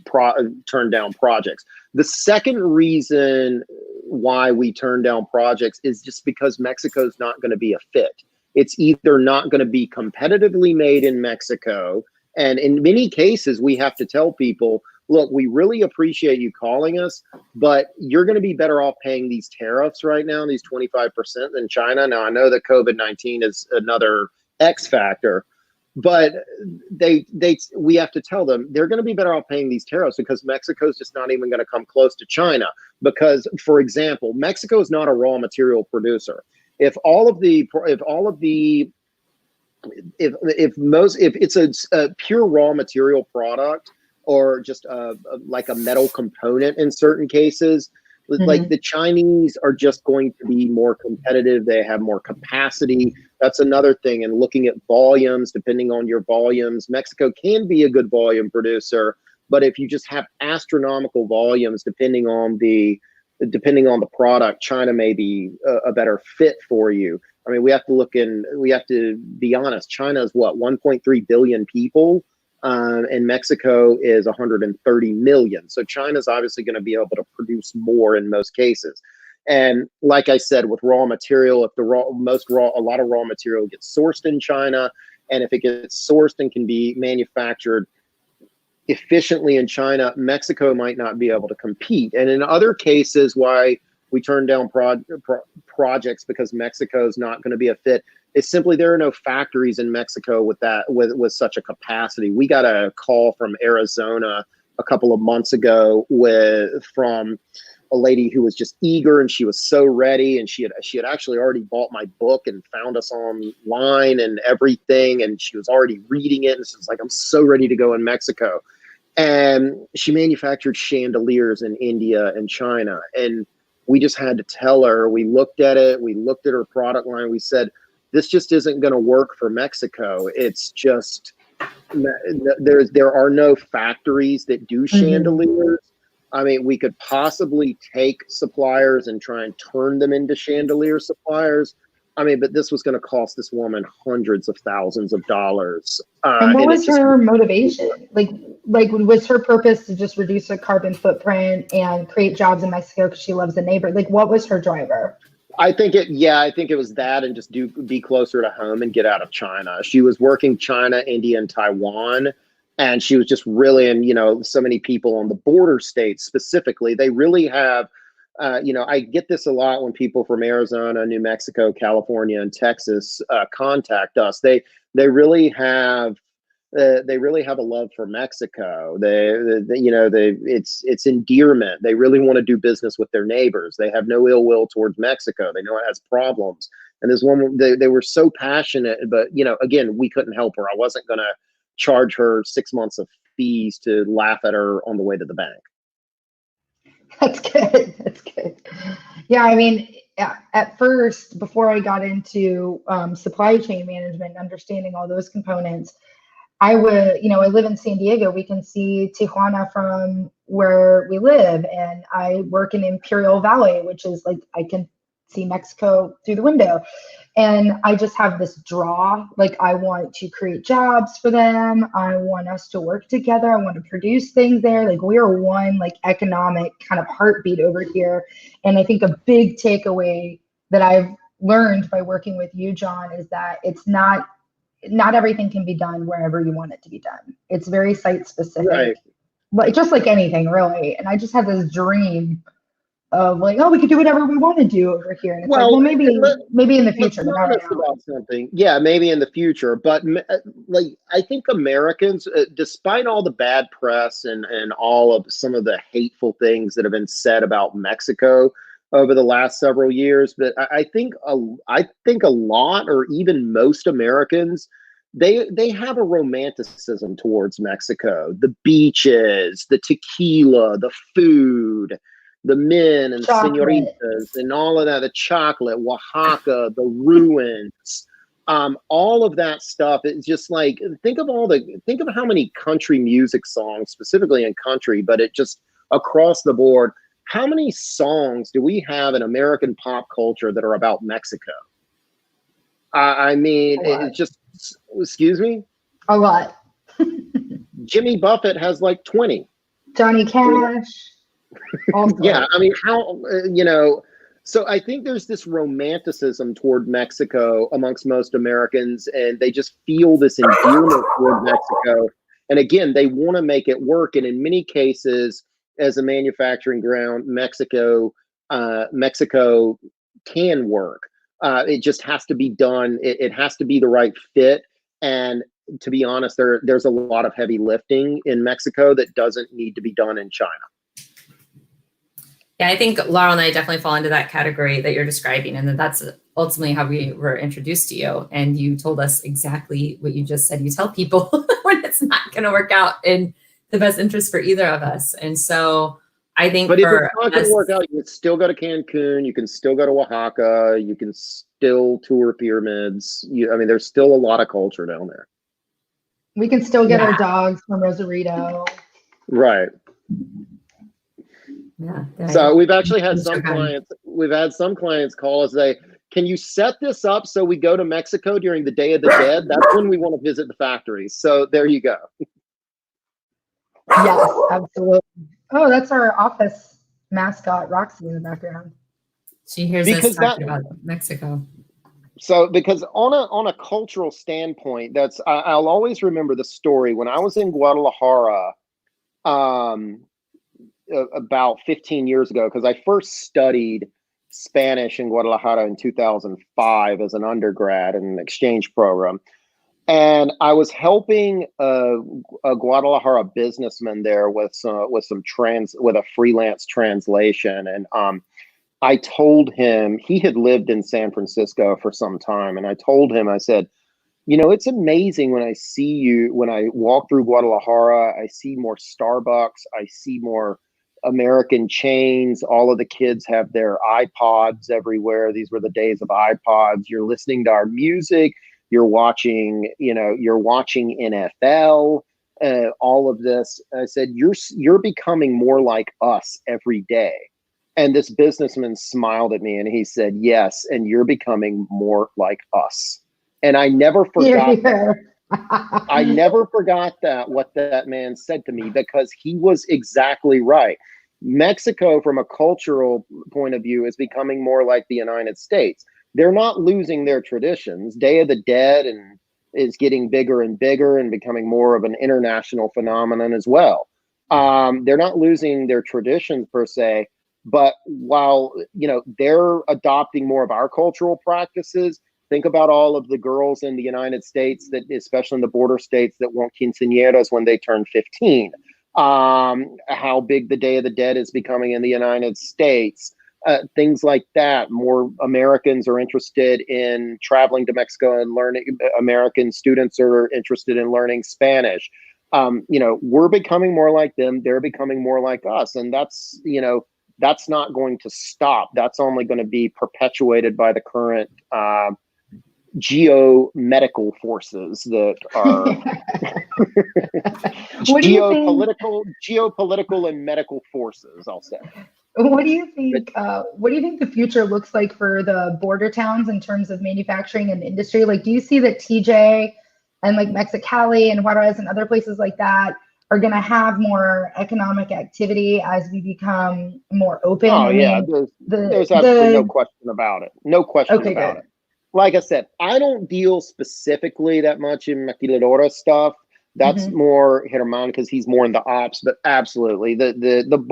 projects. The second reason why we turn down projects is just because Mexico's not going to be a fit. It's either not going to be competitively made in Mexico, and in many cases we have to tell people, look, we really appreciate you calling us, but you're going to be better off paying these tariffs right now, these 25% than China. Now, I know that COVID-19 is another X factor, but we have to tell them they're going to be better off paying these tariffs because Mexico's just not even going to come close to China. Because, for example, Mexico is not a raw material producer. If it's a pure raw material product, or just like a metal component in certain cases, like the Chinese are just going to be more competitive. They have more capacity. That's another thing. And looking at volumes, depending on your volumes, Mexico can be a good volume producer. But if you just have astronomical volumes, depending on the product, China may be a better fit for you. I mean, we have to be honest. China is what, 1.3 billion people? And Mexico is 130 million. So China's obviously going to be able to produce more in most cases. And like I said, with raw material, if a lot of raw material gets sourced in China, and if it gets sourced and can be manufactured efficiently in China, Mexico might not be able to compete. And in other cases, why we turn down projects because Mexico is not going to be a fit, it's simply there are no factories in Mexico with such a capacity. We got a call from Arizona a couple of months ago from a lady who was just eager, and she was so ready, and she had actually already bought my book and found us online and everything, and she was already reading it, and she was like, I'm so ready to go in Mexico. And she manufactured chandeliers in India and China, and we just had to tell her. We looked at it, we looked at her product line, we said, this just isn't going to work for Mexico. It's just, there are no factories that do chandeliers. I mean, we could possibly take suppliers and try and turn them into chandelier suppliers. I mean, but this was going to cost this woman hundreds of thousands of dollars. And what was her motivation? Like was her purpose to just reduce her carbon footprint and create jobs in Mexico because she loves the neighbor? Like, what was her driver? I think it was that, and just be closer to home and get out of China. She was working China, India, and Taiwan, and she was just really, and so many people on the border states specifically, they really have, I get this a lot when people from Arizona, New Mexico, California, and Texas contact us. They really have. They really have a love for Mexico. It's endearment. They really want to do business with their neighbors. They have no ill will towards Mexico. They know it has problems. And this woman, they were so passionate, but again, we couldn't help her. I wasn't going to charge her 6 months of fees to laugh at her on the way to the bank. That's good. That's good. Yeah, I mean, at first, before I got into supply chain management, understanding all those components, I live in San Diego. We can see Tijuana from where we live, and I work in Imperial Valley, which is like I can see Mexico through the window. And I just have this draw, like I want to create jobs for them. I want us to work together. I want to produce things there. Like we are one like economic kind of heartbeat over here. And I think a big takeaway that I've learned by working with you, John, is that it's not everything can be done wherever you want it to be done. It's very site specific, Right. Like just like anything really. And I just had this dream of like, oh, we could do whatever we want to do over here. And it's well, maybe in the future, but not right now. About something. Yeah, maybe in the future. But like, I think Americans, despite all the bad press and all of some of the hateful things that have been said about Mexico over the last several years, but I think a lot, or even most Americans, they have a romanticism towards Mexico. The beaches, the tequila, the food, the men and senoritas and all of that, the chocolate, Oaxaca, the ruins, all of that stuff. It's just like, think of how many country music songs, specifically in country, but it just across the board. How many songs do we have in American pop culture that are about Mexico? I mean, it's just, excuse me? A lot. Jimmy Buffett has like 20. Johnny Cash. Yeah, I mean, how, so I think there's this romanticism toward Mexico amongst most Americans, and they just feel this endearment toward Mexico. And again, they want to make it work. And in many cases, as a manufacturing ground, Mexico can work. It just has to be done. It has to be the right fit. And to be honest, there's a lot of heavy lifting in Mexico that doesn't need to be done in China. Yeah, I think Laurel and I definitely fall into that category that you're describing. And that's ultimately how we were introduced to you. And you told us exactly what you just said. You tell people when it's not going to work out in the best interest for either of us. And so I think if it's not going to work out, you can still go to Cancun. You can still go to Oaxaca. You can still tour pyramids. I mean, there's still a lot of culture down there. We can still get our dogs from Rosarito. Right. Yeah. So we've actually had some clients. We've had some clients call us. Say, "Can you set this up so we go to Mexico during the Day of the Dead? That's when we want to visit the factories." So there you go. Yes, absolutely. Oh, that's our office mascot, Roxy, in the background. She hears us talking about Mexico. So, because on a cultural standpoint, I'll always remember the story when I was in Guadalajara. About 15 years ago, because I first studied Spanish in Guadalajara in 2005 as an undergrad in an exchange program. And I was helping a Guadalajara businessman there with a freelance translation. And I told him, he had lived in San Francisco for some time. And I told him, I said, it's amazing when I walk through Guadalajara, I see more Starbucks, I see more American chains. All of the kids have their iPods everywhere. These were the days of iPods. You're listening to our music. You're watching NFL, all of this. I said, you're becoming more like us every day. And this businessman smiled at me and he said, yes, and you're becoming more like us. And I never forgot that. I never forgot what that man said to me, because he was exactly right. Mexico, from a cultural point of view, is becoming more like the United States. They're not losing their traditions. Day of the Dead is getting bigger and bigger and becoming more of an international phenomenon as well. They're not losing their traditions per se, but while they're adopting more of our cultural practices. Think about all of the girls in the United States, that, especially in the border states, that want quinceañeras when they turn 15. How big the Day of the Dead is becoming in the United States. Things like that. More Americans are interested in traveling to Mexico and learning. American students are interested in learning Spanish. We're becoming more like them. They're becoming more like us. And that's not going to stop. That's only going to be perpetuated by the current geomedical forces that are geopolitical and medical forces, I'll say. What do you think? What do you think the future looks like for the border towns in terms of manufacturing and industry? Like, do you see that TJ and like Mexicali and Juarez and other places like that are going to have more economic activity as we become more open? Oh, yeah, there's absolutely no question about it. No question about it. Like I said, I don't deal specifically that much in maquiladora stuff. That's more Germán because he's more in the ops. But absolutely, the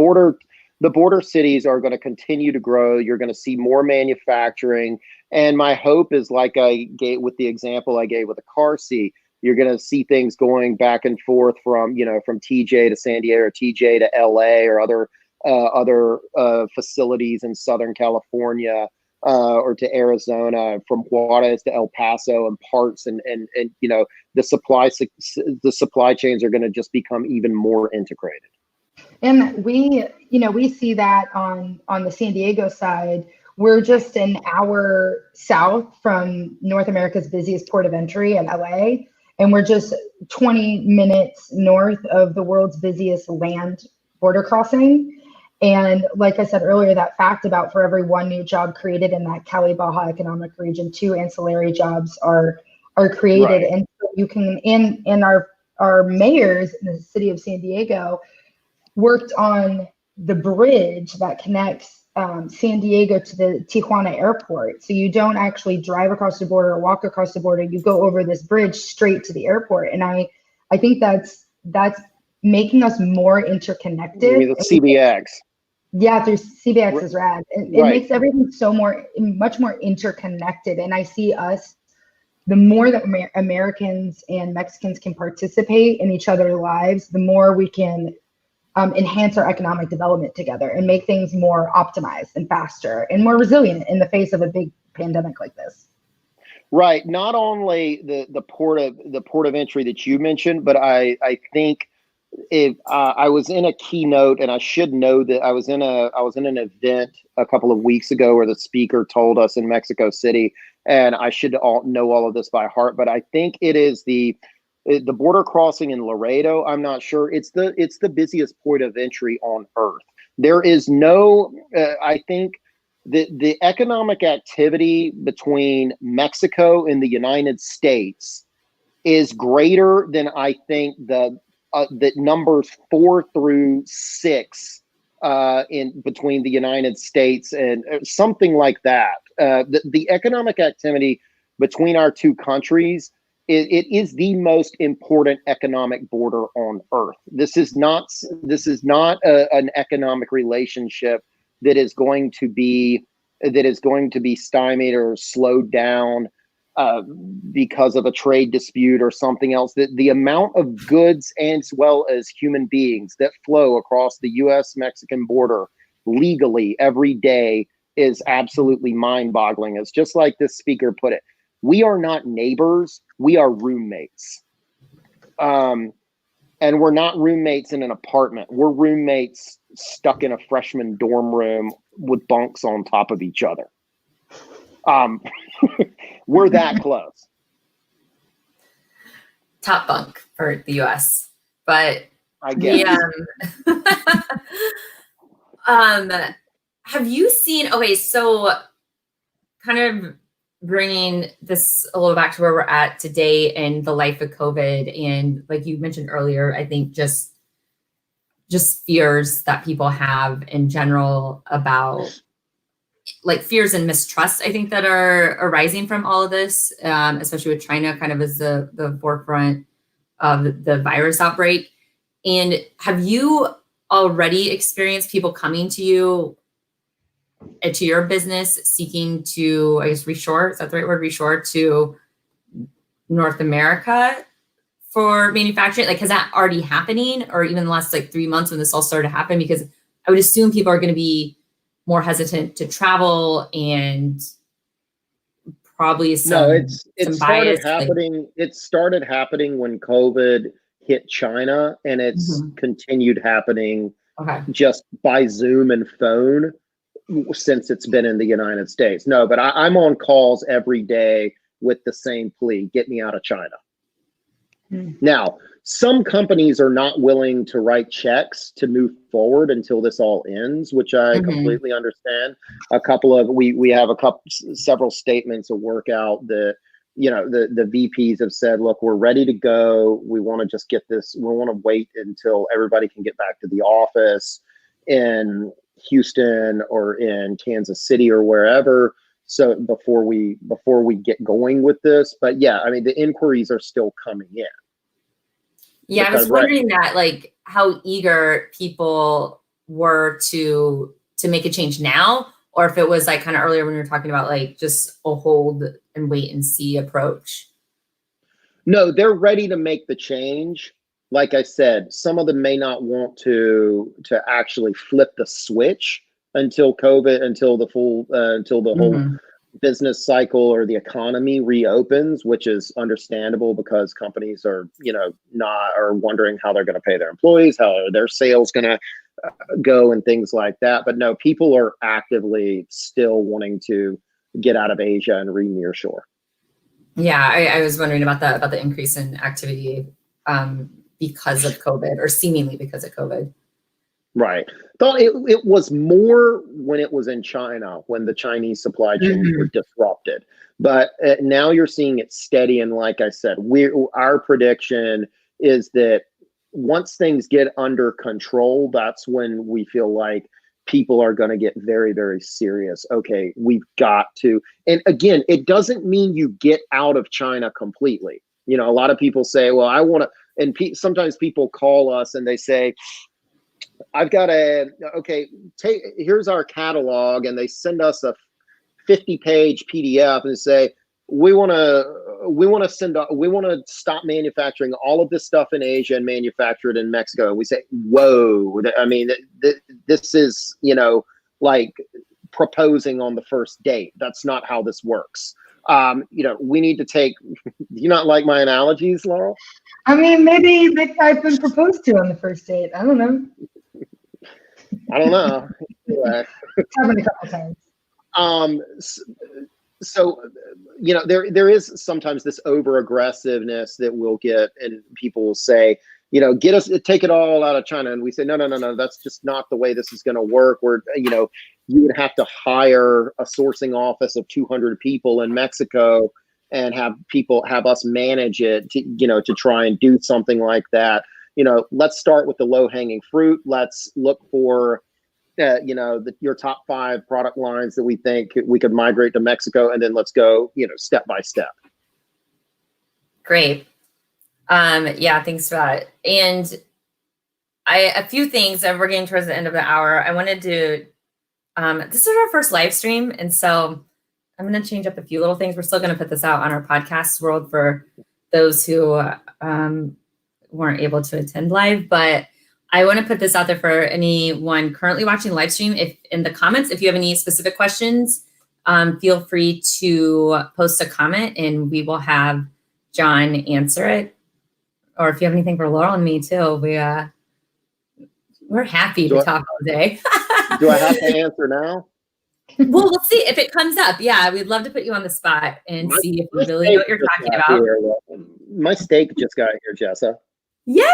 border cities are going to continue to grow. You're going to see more manufacturing, and my hope is, like I gave with the example I gave with the car seat, you're going to see things going back and forth from TJ to San Diego, or TJ to LA, or other facilities in Southern California. Or to Arizona, from Juarez to El Paso, and parts and the supply chains are going to just become even more integrated. And we see that on the San Diego side. We're just an hour south from North America's busiest port of entry in LA, and we're just 20 minutes north of the world's busiest land border crossing. And like I said earlier, that fact about for every one new job created in that Cali Baja economic region, 2 ancillary jobs are created. Right. And so you can, and our mayors in the city of San Diego worked on the bridge that connects San Diego to the Tijuana airport. So you don't actually drive across the border or walk across the border. You go over this bridge straight to the airport. And I think that's making us more interconnected. You mean the CBX? Yeah, through CBX is rad. It makes everything much more interconnected. And I see us, the more that Americans and Mexicans can participate in each other's lives, the more we can enhance our economic development together and make things more optimized and faster and more resilient in the face of a big pandemic like this. Right. Not only the port of entry that you mentioned, but I think if I was in a keynote, and I should know that I was in an event a couple of weeks ago where the speaker told us in Mexico City, and I should know all of this by heart, but I think it is the border crossing in Laredo. I'm not sure. It's the busiest point of entry on Earth. There is no, I think the economic activity between Mexico and the United States is greater than I think the numbers 4 through 6 in between the United States and something like that. The economic activity between our two countries, it is the most important economic border on Earth. This is not an economic relationship that is going to be stymied or slowed down because of a trade dispute or something else. The amount of goods as well as human beings that flow across the U.S.-Mexican border legally every day is absolutely mind-boggling. It's just like this speaker put it. We are not neighbors. We are roommates. And we're not roommates in an apartment. We're roommates stuck in a freshman dorm room with bunks on top of each other. We're that close. Top bunk for the U.S., but I guess. Have you seen? Okay, so kind of bringing this a little back to where we're at today in the life of COVID, and like you mentioned earlier, I think just fears that people have in general about, like, fears and mistrust, I think, that are arising from all of this, especially with China kind of as the forefront of the virus outbreak. And have you already experienced people coming to you, to your business, seeking to, I guess, reshore, is that the right word, reshore to North America for manufacturing? Like, is that already happening, or even the last 3 months when this all started to happen? Because I would assume people are going to be more hesitant to travel, and probably it started happening. It started happening when COVID hit China, and it's continued happening just by Zoom and phone since it's been in the United States. No, but I'm on calls every day with the same plea: get me out of China. Mm. Now, some companies are not willing to write checks to move forward until this all ends, which I completely understand. We have several statements of work out that, the VPs have said, look, we're ready to go. We want to just get this. We want to wait until everybody can get back to the office in Houston or in Kansas City or wherever. So before we get going with this, but yeah, I mean, the inquiries are still coming in. Yeah, I was wondering that, like, how eager people were to make a change now, or if it was like kind of earlier when you were talking about like just a hold and wait and see approach. No, they're ready to make the change. Like I said, some of them may not want to actually flip the switch until the whole business cycle or the economy reopens, which is understandable because companies are wondering how they're going to pay their employees, how are their sales going to go, and things like that. But no, people are actively still wanting to get out of Asia and re-nearshore. Yeah, I was wondering about the increase in activity because of COVID, or seemingly because of COVID. Right. Thought it was more when it was in China, when the Chinese supply chains were disrupted. But now you're seeing it steady. And like I said, our prediction is that once things get under control, that's when we feel like people are going to get very, very serious. Okay, we've got to. And again, it doesn't mean you get out of China completely. A lot of people say, well, I want to, and sometimes people call us and they say, I've got here's our catalog, and they send us a 50-page PDF and say, we want to stop manufacturing all of this stuff in Asia and manufacture it in Mexico. And we say, whoa, I mean, this is, like proposing on the first date. That's not how this works. We need to take, do you not like my analogies, Laurel? I mean, maybe I've been proposed to on the first date. I don't know. Anyway. Happened a couple times. So, there is sometimes this over aggressiveness that we'll get, and people will say, take it all out of China. And we say, no, that's just not the way this is going to work. You would have to hire a sourcing office of 200 people in Mexico and have us manage it to try and do something like that. Let's start with the low hanging fruit. Let's look for, your top 5 product lines that we think we could migrate to Mexico, and then let's go, step by step. Great. Yeah, thanks for that. And a few things, and we're getting towards the end of the hour. I wanted to, this is our first live stream, and so I'm going to change up a few little things. We're still going to put this out on our podcast world for those who weren't able to attend live, but I want to put this out there for anyone currently watching live stream. If in the comments, if you have any specific questions, feel free to post a comment and we will have John answer it. Or if you have anything for Laurel and me too, we're happy to talk all day. Do I have to answer now? Well, we'll see if it comes up. Yeah, we'd love to put you on the spot and see if you really know what you're talking about. My steak just got here, Jessa. Yay!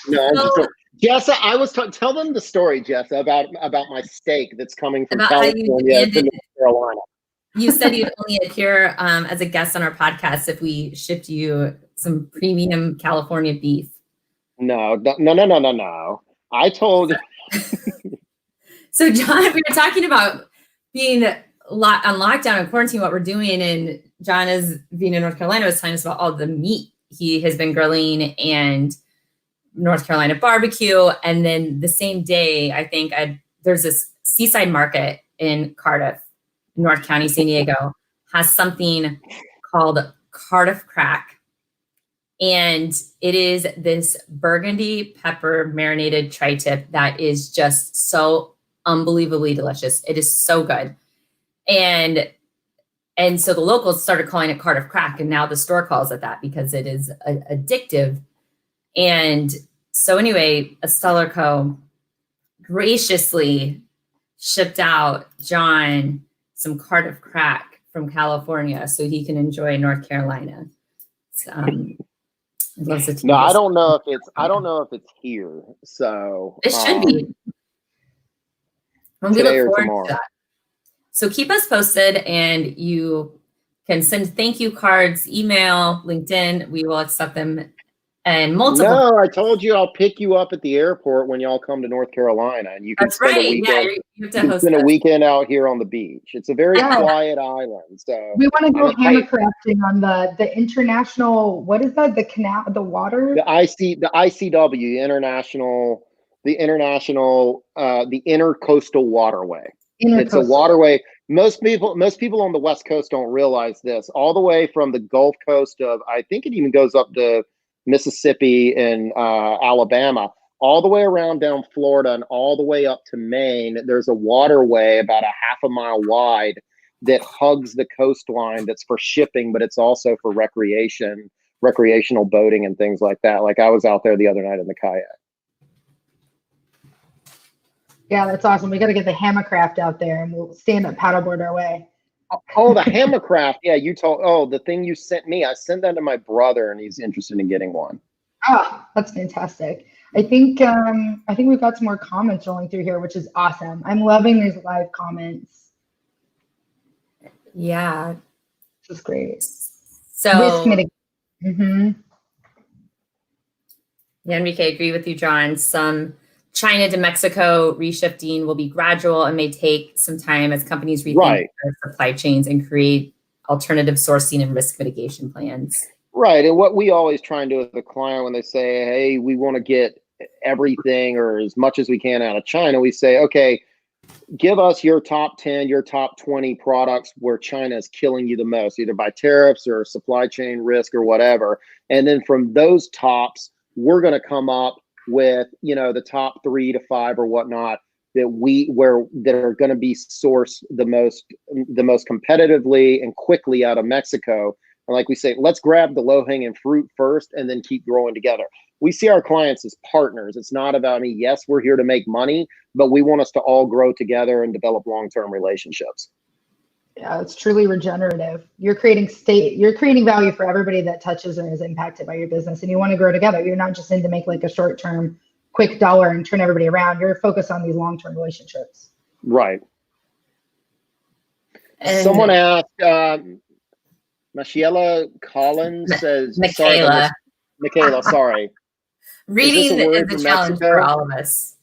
No, Jessa, I was tell them the story, Jessa, about my steak that's coming from California to North Carolina. You said you'd only appear as a guest on our podcast if we shipped you some premium California beef. No. I told. So, John, we were talking about being on lockdown and quarantine, what we're doing, and John is being in North Carolina was telling us about all the meat he has been grilling and North Carolina barbecue. And then the same day, I think there's this seaside market in Cardiff, North County, San Diego, has something called Cardiff Crack. And it is this burgundy pepper marinated tri-tip that is just so unbelievably delicious. It is so good. And so the locals started calling it Cardiff Crack, and now the store calls it that because it is addictive. And so anyway, Estelle Co. graciously shipped out John some Cardiff Crack from California so he can enjoy North Carolina. No, I don't know if it's here. So it should be. And we look forward to that. So keep us posted, and you can send thank you cards, email, LinkedIn. We will accept them. And multiple. No, I told you I'll pick you up at the airport when y'all come to North Carolina, and you can spend a weekend. Yeah, you have to spend a weekend out here on the beach. It's a very quiet island. So we want to go hammercrafting on the international. What is that? The canal, the water. The ICW, the Intercoastal Waterway. It's a waterway. Most people on the West Coast don't realize this. All the way from the Gulf Coast of, I think it even goes up to Mississippi and Alabama, all the way around down Florida and all the way up to Maine, there's a waterway about a half a mile wide that hugs the coastline that's for shipping, but it's also for recreational boating and things like that. Like I was out there the other night in the kayak. Yeah, that's awesome. We got to get the hammercraft out there and we'll stand up paddleboard our way. Oh, the hammercraft. Yeah, the thing you sent me. I sent that to my brother and he's interested in getting one. Oh, that's fantastic. I think we've got some more comments rolling through here, which is awesome. I'm loving these live comments. Yeah. This is great. So risk mitigation. Mm-hmm. Yeah, Enrique, agree with you, John. Some China to Mexico reshifting will be gradual and may take some time as companies rethink their supply chains and create alternative sourcing and risk mitigation plans. Right. And what we always try and do with the client when they say, hey, we want to get everything or as much as we can out of China, we say, okay, give us your top 10, your top 20 products where China is killing you the most, either by tariffs or supply chain risk or whatever. And then from those tops, we're going to come up with, the top 3 to 5 or whatnot that are going to be sourced the most competitively and quickly out of Mexico. And like we say, let's grab the low-hanging fruit first and then keep growing together. We see our clients as partners. It's not about, yes, we're here to make money, but we want us to all grow together and develop long-term relationships. Yeah, it's truly regenerative. You're creating value for everybody that touches and is impacted by your business, and you want to grow together. You're not just in to make like a short-term quick dollar and turn everybody around. You're focused on these long-term relationships. Right. And someone asked, Michaela Collins says, Michaela, sorry. Reading is a challenge for all of us.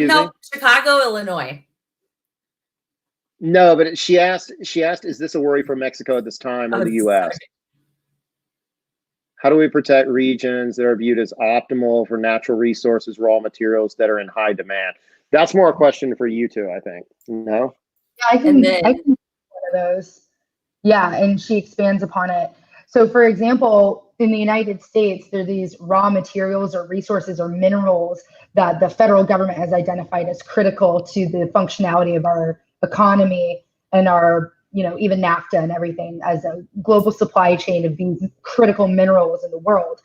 No, Chicago, Illinois. No, but she asked, is this a worry for Mexico at this time or the U.S.? Sorry. How do we protect regions that are viewed as optimal for natural resources, raw materials that are in high demand? That's more a question for you two, I think. No? Yeah, I can one of those. Yeah, and she expands upon it. So for example, in the United States, there are these raw materials or resources or minerals that the federal government has identified as critical to the functionality of our economy and our, even NAFTA and everything as a global supply chain of these critical minerals in the world.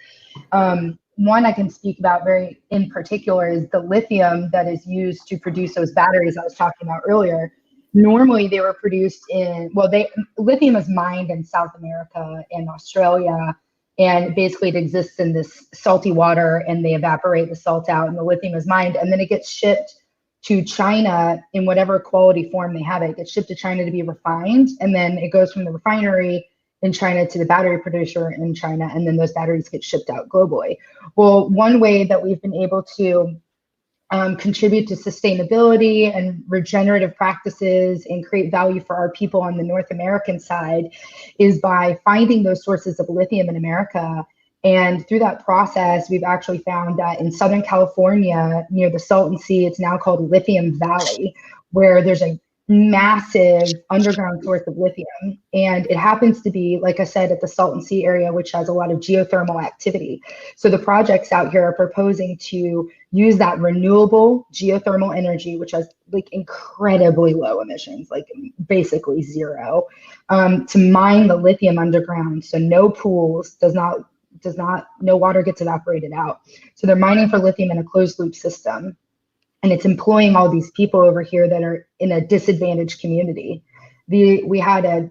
One I can speak about very in particular is the lithium that is used to produce those batteries I was talking about earlier. Normally they were produced lithium is mined in South America and Australia, and basically it exists in this salty water and they evaporate the salt out and the lithium is mined and then it gets shipped to China in whatever quality form they have it. It gets shipped to China to be refined, and then it goes from the refinery in China to the battery producer in China, and then those batteries get shipped out globally. Well, one way that we've been able to contribute to sustainability and regenerative practices and create value for our people on the North American side is by finding those sources of lithium in America. And through that process, we've actually found that in Southern California, near the Salton Sea, it's now called Lithium Valley, where there's a massive underground source of lithium. And it happens to be, like I said, at the Salton Sea area, which has a lot of geothermal activity. So the projects out here are proposing to use that renewable geothermal energy, which has like incredibly low emissions, like basically zero, to mine the lithium underground. So no pools, no water gets evaporated out. So they're mining for lithium in a closed loop system. And it's employing all these people over here that are in a disadvantaged community. We had a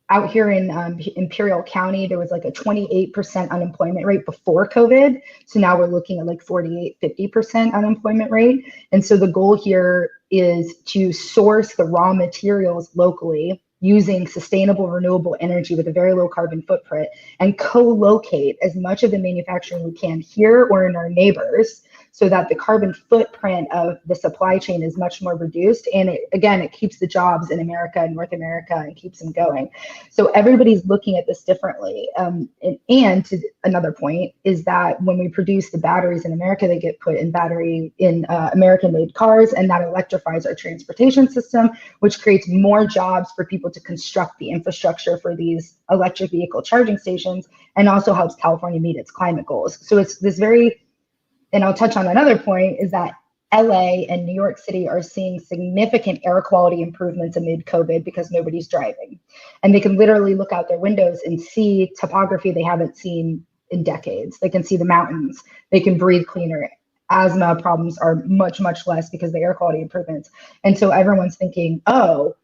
out here in Imperial County, there was like a 28% unemployment rate before COVID. So now we're looking at like 48, 50% unemployment rate. And so the goal here is to source the raw materials locally using sustainable renewable energy with a very low carbon footprint and co-locate as much of the manufacturing we can here or in our neighbors, so that the carbon footprint of the supply chain is much more reduced. And it keeps the jobs in America and North America and keeps them going. So everybody's looking at this differently. And to another point is that when we produce the batteries in America, they get put in American-made cars, and that electrifies our transportation system, which creates more jobs for people to construct the infrastructure for these electric vehicle charging stations, and also helps California meet its climate goals. So it's this very, and I'll touch on another point, is that LA and New York City are seeing significant air quality improvements amid COVID because nobody's driving. And they can literally look out their windows and see topography they haven't seen in decades. They can see the mountains. They can breathe cleaner. Asthma problems are much, much less because of the air quality improvements. And so everyone's thinking, oh,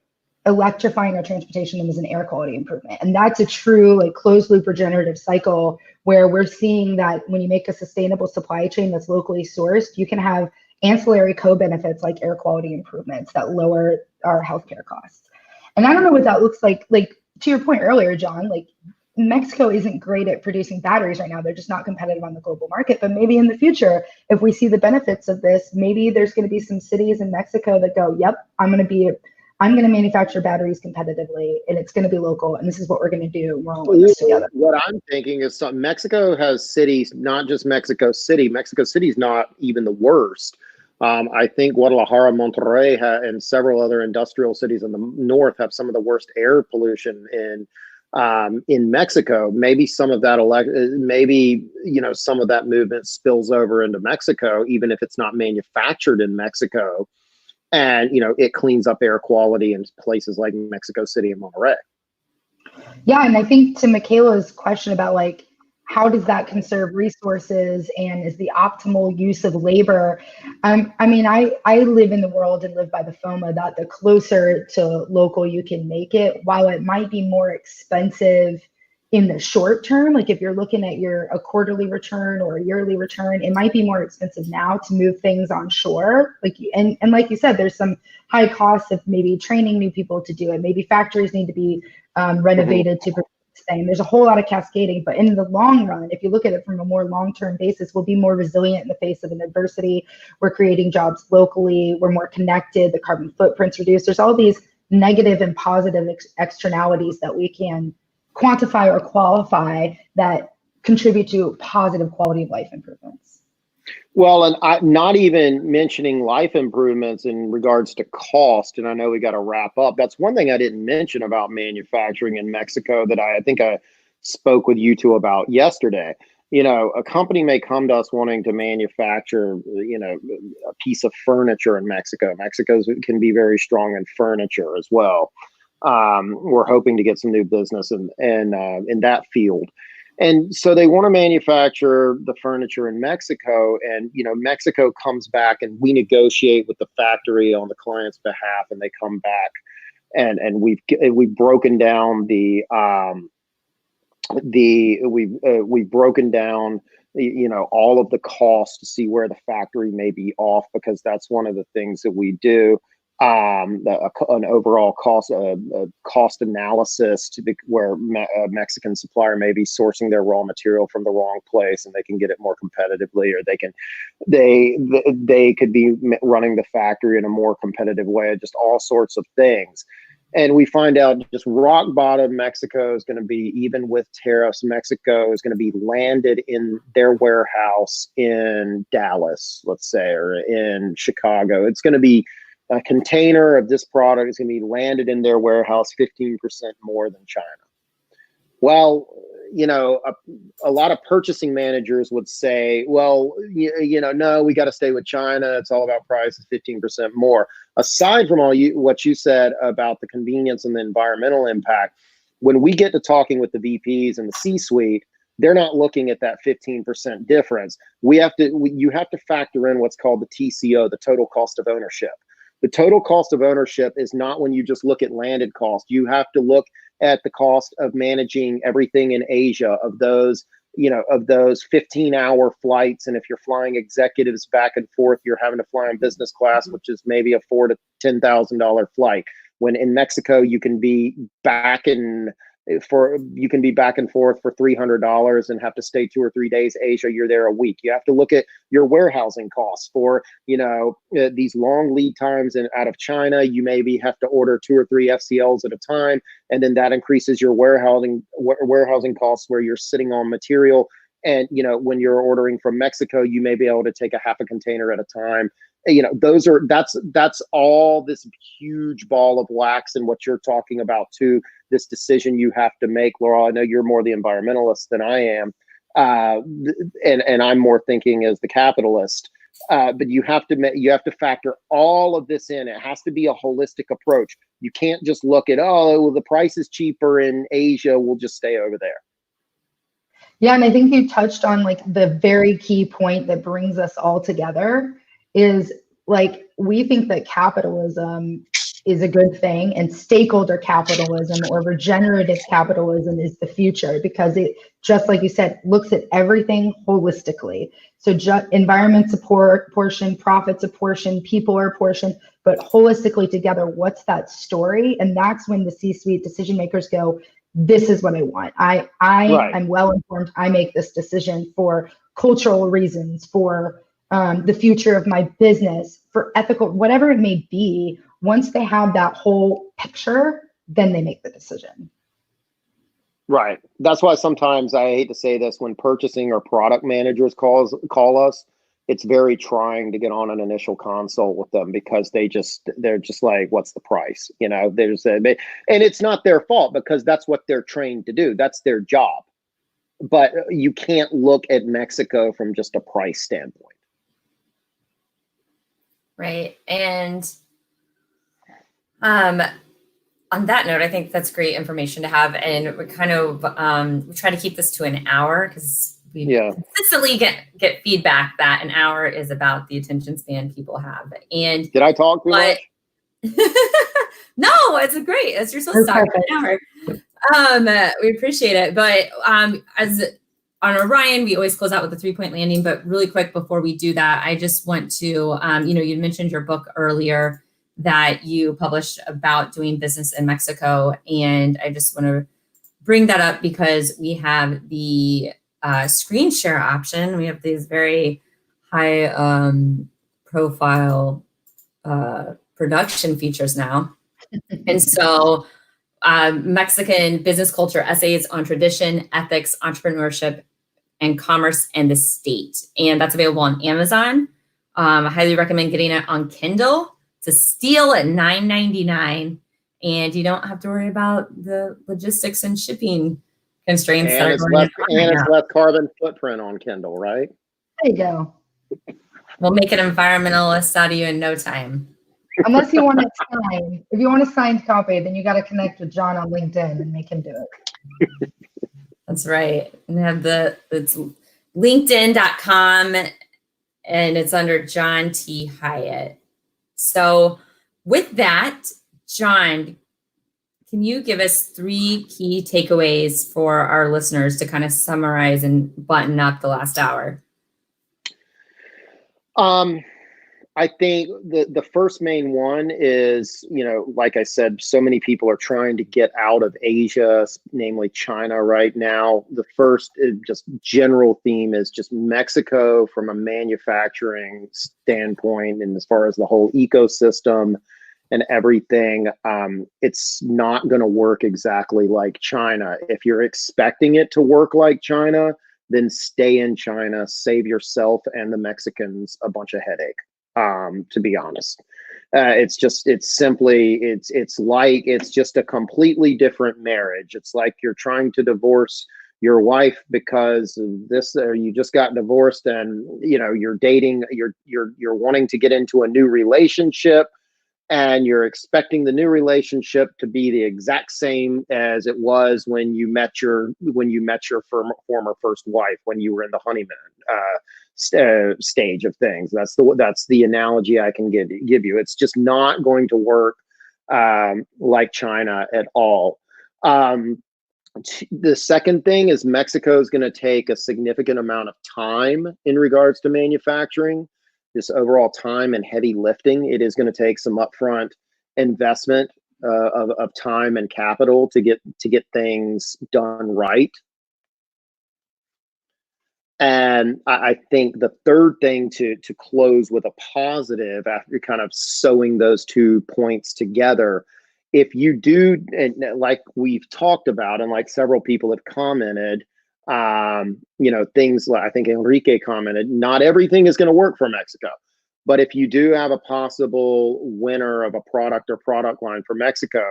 electrifying our transportation is an air quality improvement. And that's a true like closed loop regenerative cycle where we're seeing that when you make a sustainable supply chain that's locally sourced, you can have ancillary co-benefits like air quality improvements that lower our healthcare costs. And I don't know what that looks like to your point earlier, John, like Mexico isn't great at producing batteries right now. They're just not competitive on the global market. But maybe in the future, if we see the benefits of this, maybe there's going to be some cities in Mexico that go, yep, I'm going to manufacture batteries competitively, and it's going to be local, and this is what we're going to do. We're all in this together. What I'm thinking is Mexico has cities, not just Mexico City. Mexico City is not even the worst. I think Guadalajara, Monterrey, and several other industrial cities in the north have some of the worst air pollution in Mexico. Maybe some of that some of that movement spills over into Mexico, even if it's not manufactured in Mexico. And, it cleans up air quality in places like Mexico City and Monterrey. Yeah. And I think to Michaela's question about how does that conserve resources and is the optimal use of labor? I live in the world and live by the FOMA that the closer to local you can make it, while it might be more expensive in the short term, like if you're looking at a quarterly return or a yearly return, it might be more expensive now to move things on shore. And like you said, there's some high costs of maybe training new people to do it. Maybe factories need to be renovated to produce the same. There's a whole lot of cascading, but in the long run, if you look at it from a more long-term basis, we'll be more resilient in the face of an adversity. We're creating jobs locally. We're more connected. The carbon footprint's reduced. There's all these negative and positive externalities that we can quantify or qualify that contribute to positive quality of life improvements. Well, and not even mentioning life improvements in regards to cost, and I know we got to wrap up. That's one thing I didn't mention about manufacturing in Mexico that I think I spoke with you two about yesterday. A company may come to us wanting to manufacture, a piece of furniture in Mexico. Mexico can be very strong in furniture as well. We're hoping to get some new business in that field. And so they want to manufacture the furniture in Mexico, and Mexico comes back and we negotiate with the factory on the client's behalf, and they come back and we've broken down we've broken down all of the costs to see where the factory may be off, because that's one of the things that we do. An overall cost analysis where a Mexican supplier may be sourcing their raw material from the wrong place, and they can get it more competitively, or they could be running the factory in a more competitive way, just all sorts of things. And we find out just rock bottom, Mexico is going to be, even with tariffs, Mexico is going to be landed in their warehouse in Dallas, let's say, or in Chicago. It's going to be a container of this product is going to be landed in their warehouse 15% more than China. Well, a lot of purchasing managers would say, well, no, we got to stay with China. It's all about price, 15% more. Aside from what you said about the convenience and the environmental impact, when we get to talking with the VPs and the C-suite, they're not looking at that 15% difference. You have to factor in what's called the TCO, the total cost of ownership. The total cost of ownership is not when you just look at landed cost. You have to look at the cost of managing everything in Asia, of those 15-hour flights. And if you're flying executives back and forth, you're having to fly in business class, which is maybe a $4,000 to $10,000 flight. When in Mexico, you can be back and forth for $300 and have to stay 2 or 3 days. Asia, you're there a week. You have to look at your warehousing costs for, these long lead times. And out of China, you maybe have to order 2 or 3 FCLs at a time. And then that increases your warehousing costs, where you're sitting on material. And, when you're ordering from Mexico, you may be able to take a half a container at a time. That's all this huge ball of wax. And what you're talking about too, this decision you have to make, Laura. I know you're more the environmentalist than I am, and I'm more thinking as the capitalist. But you have to factor all of this in. It has to be a holistic approach. You can't just look at, the price is cheaper in Asia, we'll just stay over there. Yeah, and I think you touched on like the very key point that brings us all together is like, we think that capitalism is a good thing, and stakeholder capitalism or regenerative capitalism is the future, because it, just like you said, looks at everything holistically. So environment's a portion, profits a portion, people are a portion, but holistically together, what's that story? And that's when the C-suite decision makers go, this is what I want. I Right. am well informed. I make this decision for cultural reasons, for the future of my business, for ethical, whatever it may be. Once they have that whole picture, then they make the decision. Right. That's why sometimes, I hate to say this, when purchasing or product managers call us, it's very trying to get on an initial consult with them, because they're just like, what's the price? And it's not their fault, because that's what they're trained to do. That's their job. But you can't look at Mexico from just a price standpoint. Right. And on that note, I think that's great information to have. And we kind of we try to keep this to an hour, because we consistently get feedback that an hour is about the attention span people have. And did I talk too much? No, it's great. You're supposed to talk for an hour. We appreciate it. But as on Orion, we always close out with a 3-point landing. But really quick before we do that, I just want to, you mentioned your book earlier that you published about doing business in Mexico. And I just want to bring that up because we have the screen share option. We have these very high profile production features now. And so Mexican business culture essays on tradition, ethics, entrepreneurship, and commerce and the state. And that's available on Amazon. I highly recommend getting it on Kindle. It's a steal at $9.99, and you don't have to worry about the logistics and shipping constraints. And it's less carbon footprint on Kindle, right? There you go. We'll make an environmentalist out of you in no time. Unless you want it signed. If you want a signed copy, then you got to connect with John on LinkedIn and make him do it. That's right. And have it's linkedin.com, and it's under John T. Hyatt. So with that, John, can you give us 3 key takeaways for our listeners to kind of summarize and button up the last hour? I think the first main one is, like I said, so many people are trying to get out of Asia, namely China right now. The first just general theme is just Mexico from a manufacturing standpoint, and as far as the whole ecosystem and everything, it's not going to work exactly like China. If you're expecting it to work like China, then stay in China, save yourself and the Mexicans a bunch of headache. To be honest, it's just a completely different marriage. It's like you're trying to divorce your wife because of this, or you just got divorced, and you're dating, you're wanting to get into a new relationship, and you're expecting the new relationship to be the exact same as it was when you met your former first wife, when you were in the honeymoon. stage of things. That's the analogy I can give you. It's just not going to work like China at all. The second thing is Mexico is going to take a significant amount of time in regards to manufacturing. This overall time and heavy lifting, it is going to take some upfront investment of time and capital to get things done right. And I think the third thing to close with a positive after kind of sewing those 2 points together, if you do, and like we've talked about, and like several people have commented, things like I think Enrique commented, not everything is going to work for Mexico. But if you do have a possible winner of a product or product line for Mexico,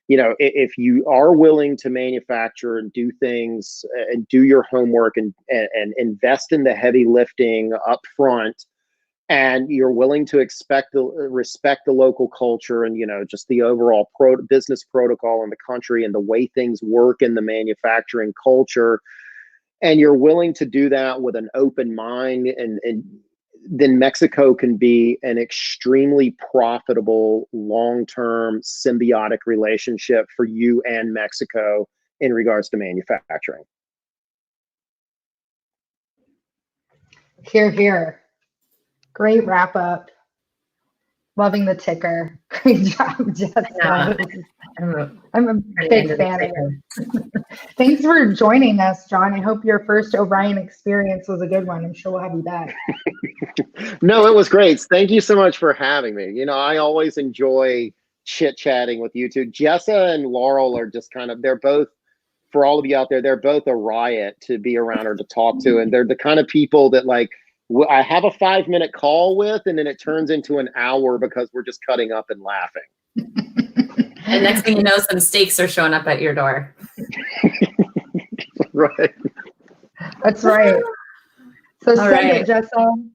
if you are willing to manufacture and do things and do your homework and invest in the heavy lifting up front, and you're willing to respect the local culture and, just the overall business protocol in the country and the way things work in the manufacturing culture, and you're willing to do that with an open mind, and then Mexico can be an extremely profitable, long-term symbiotic relationship for you and Mexico in regards to manufacturing. Hear, hear. Great wrap up. Loving the ticker. Great job, Jessica. Yeah. I'm a big fan of it. Thanks for joining us, John. I hope your first Orion experience was a good one. I'm sure we'll have you back. No, it was great. Thank you so much for having me. I always enjoy chit-chatting with you two. Jessa and Laurel are just they're both, for all of you out there, they're both a riot to be around or to talk to. And they're the kind of people that I have a 5-minute call with, and then it turns into an hour because we're just cutting up and laughing. And next thing you know, some steaks are showing up at your door. Right. That's right. So send it, Jessa.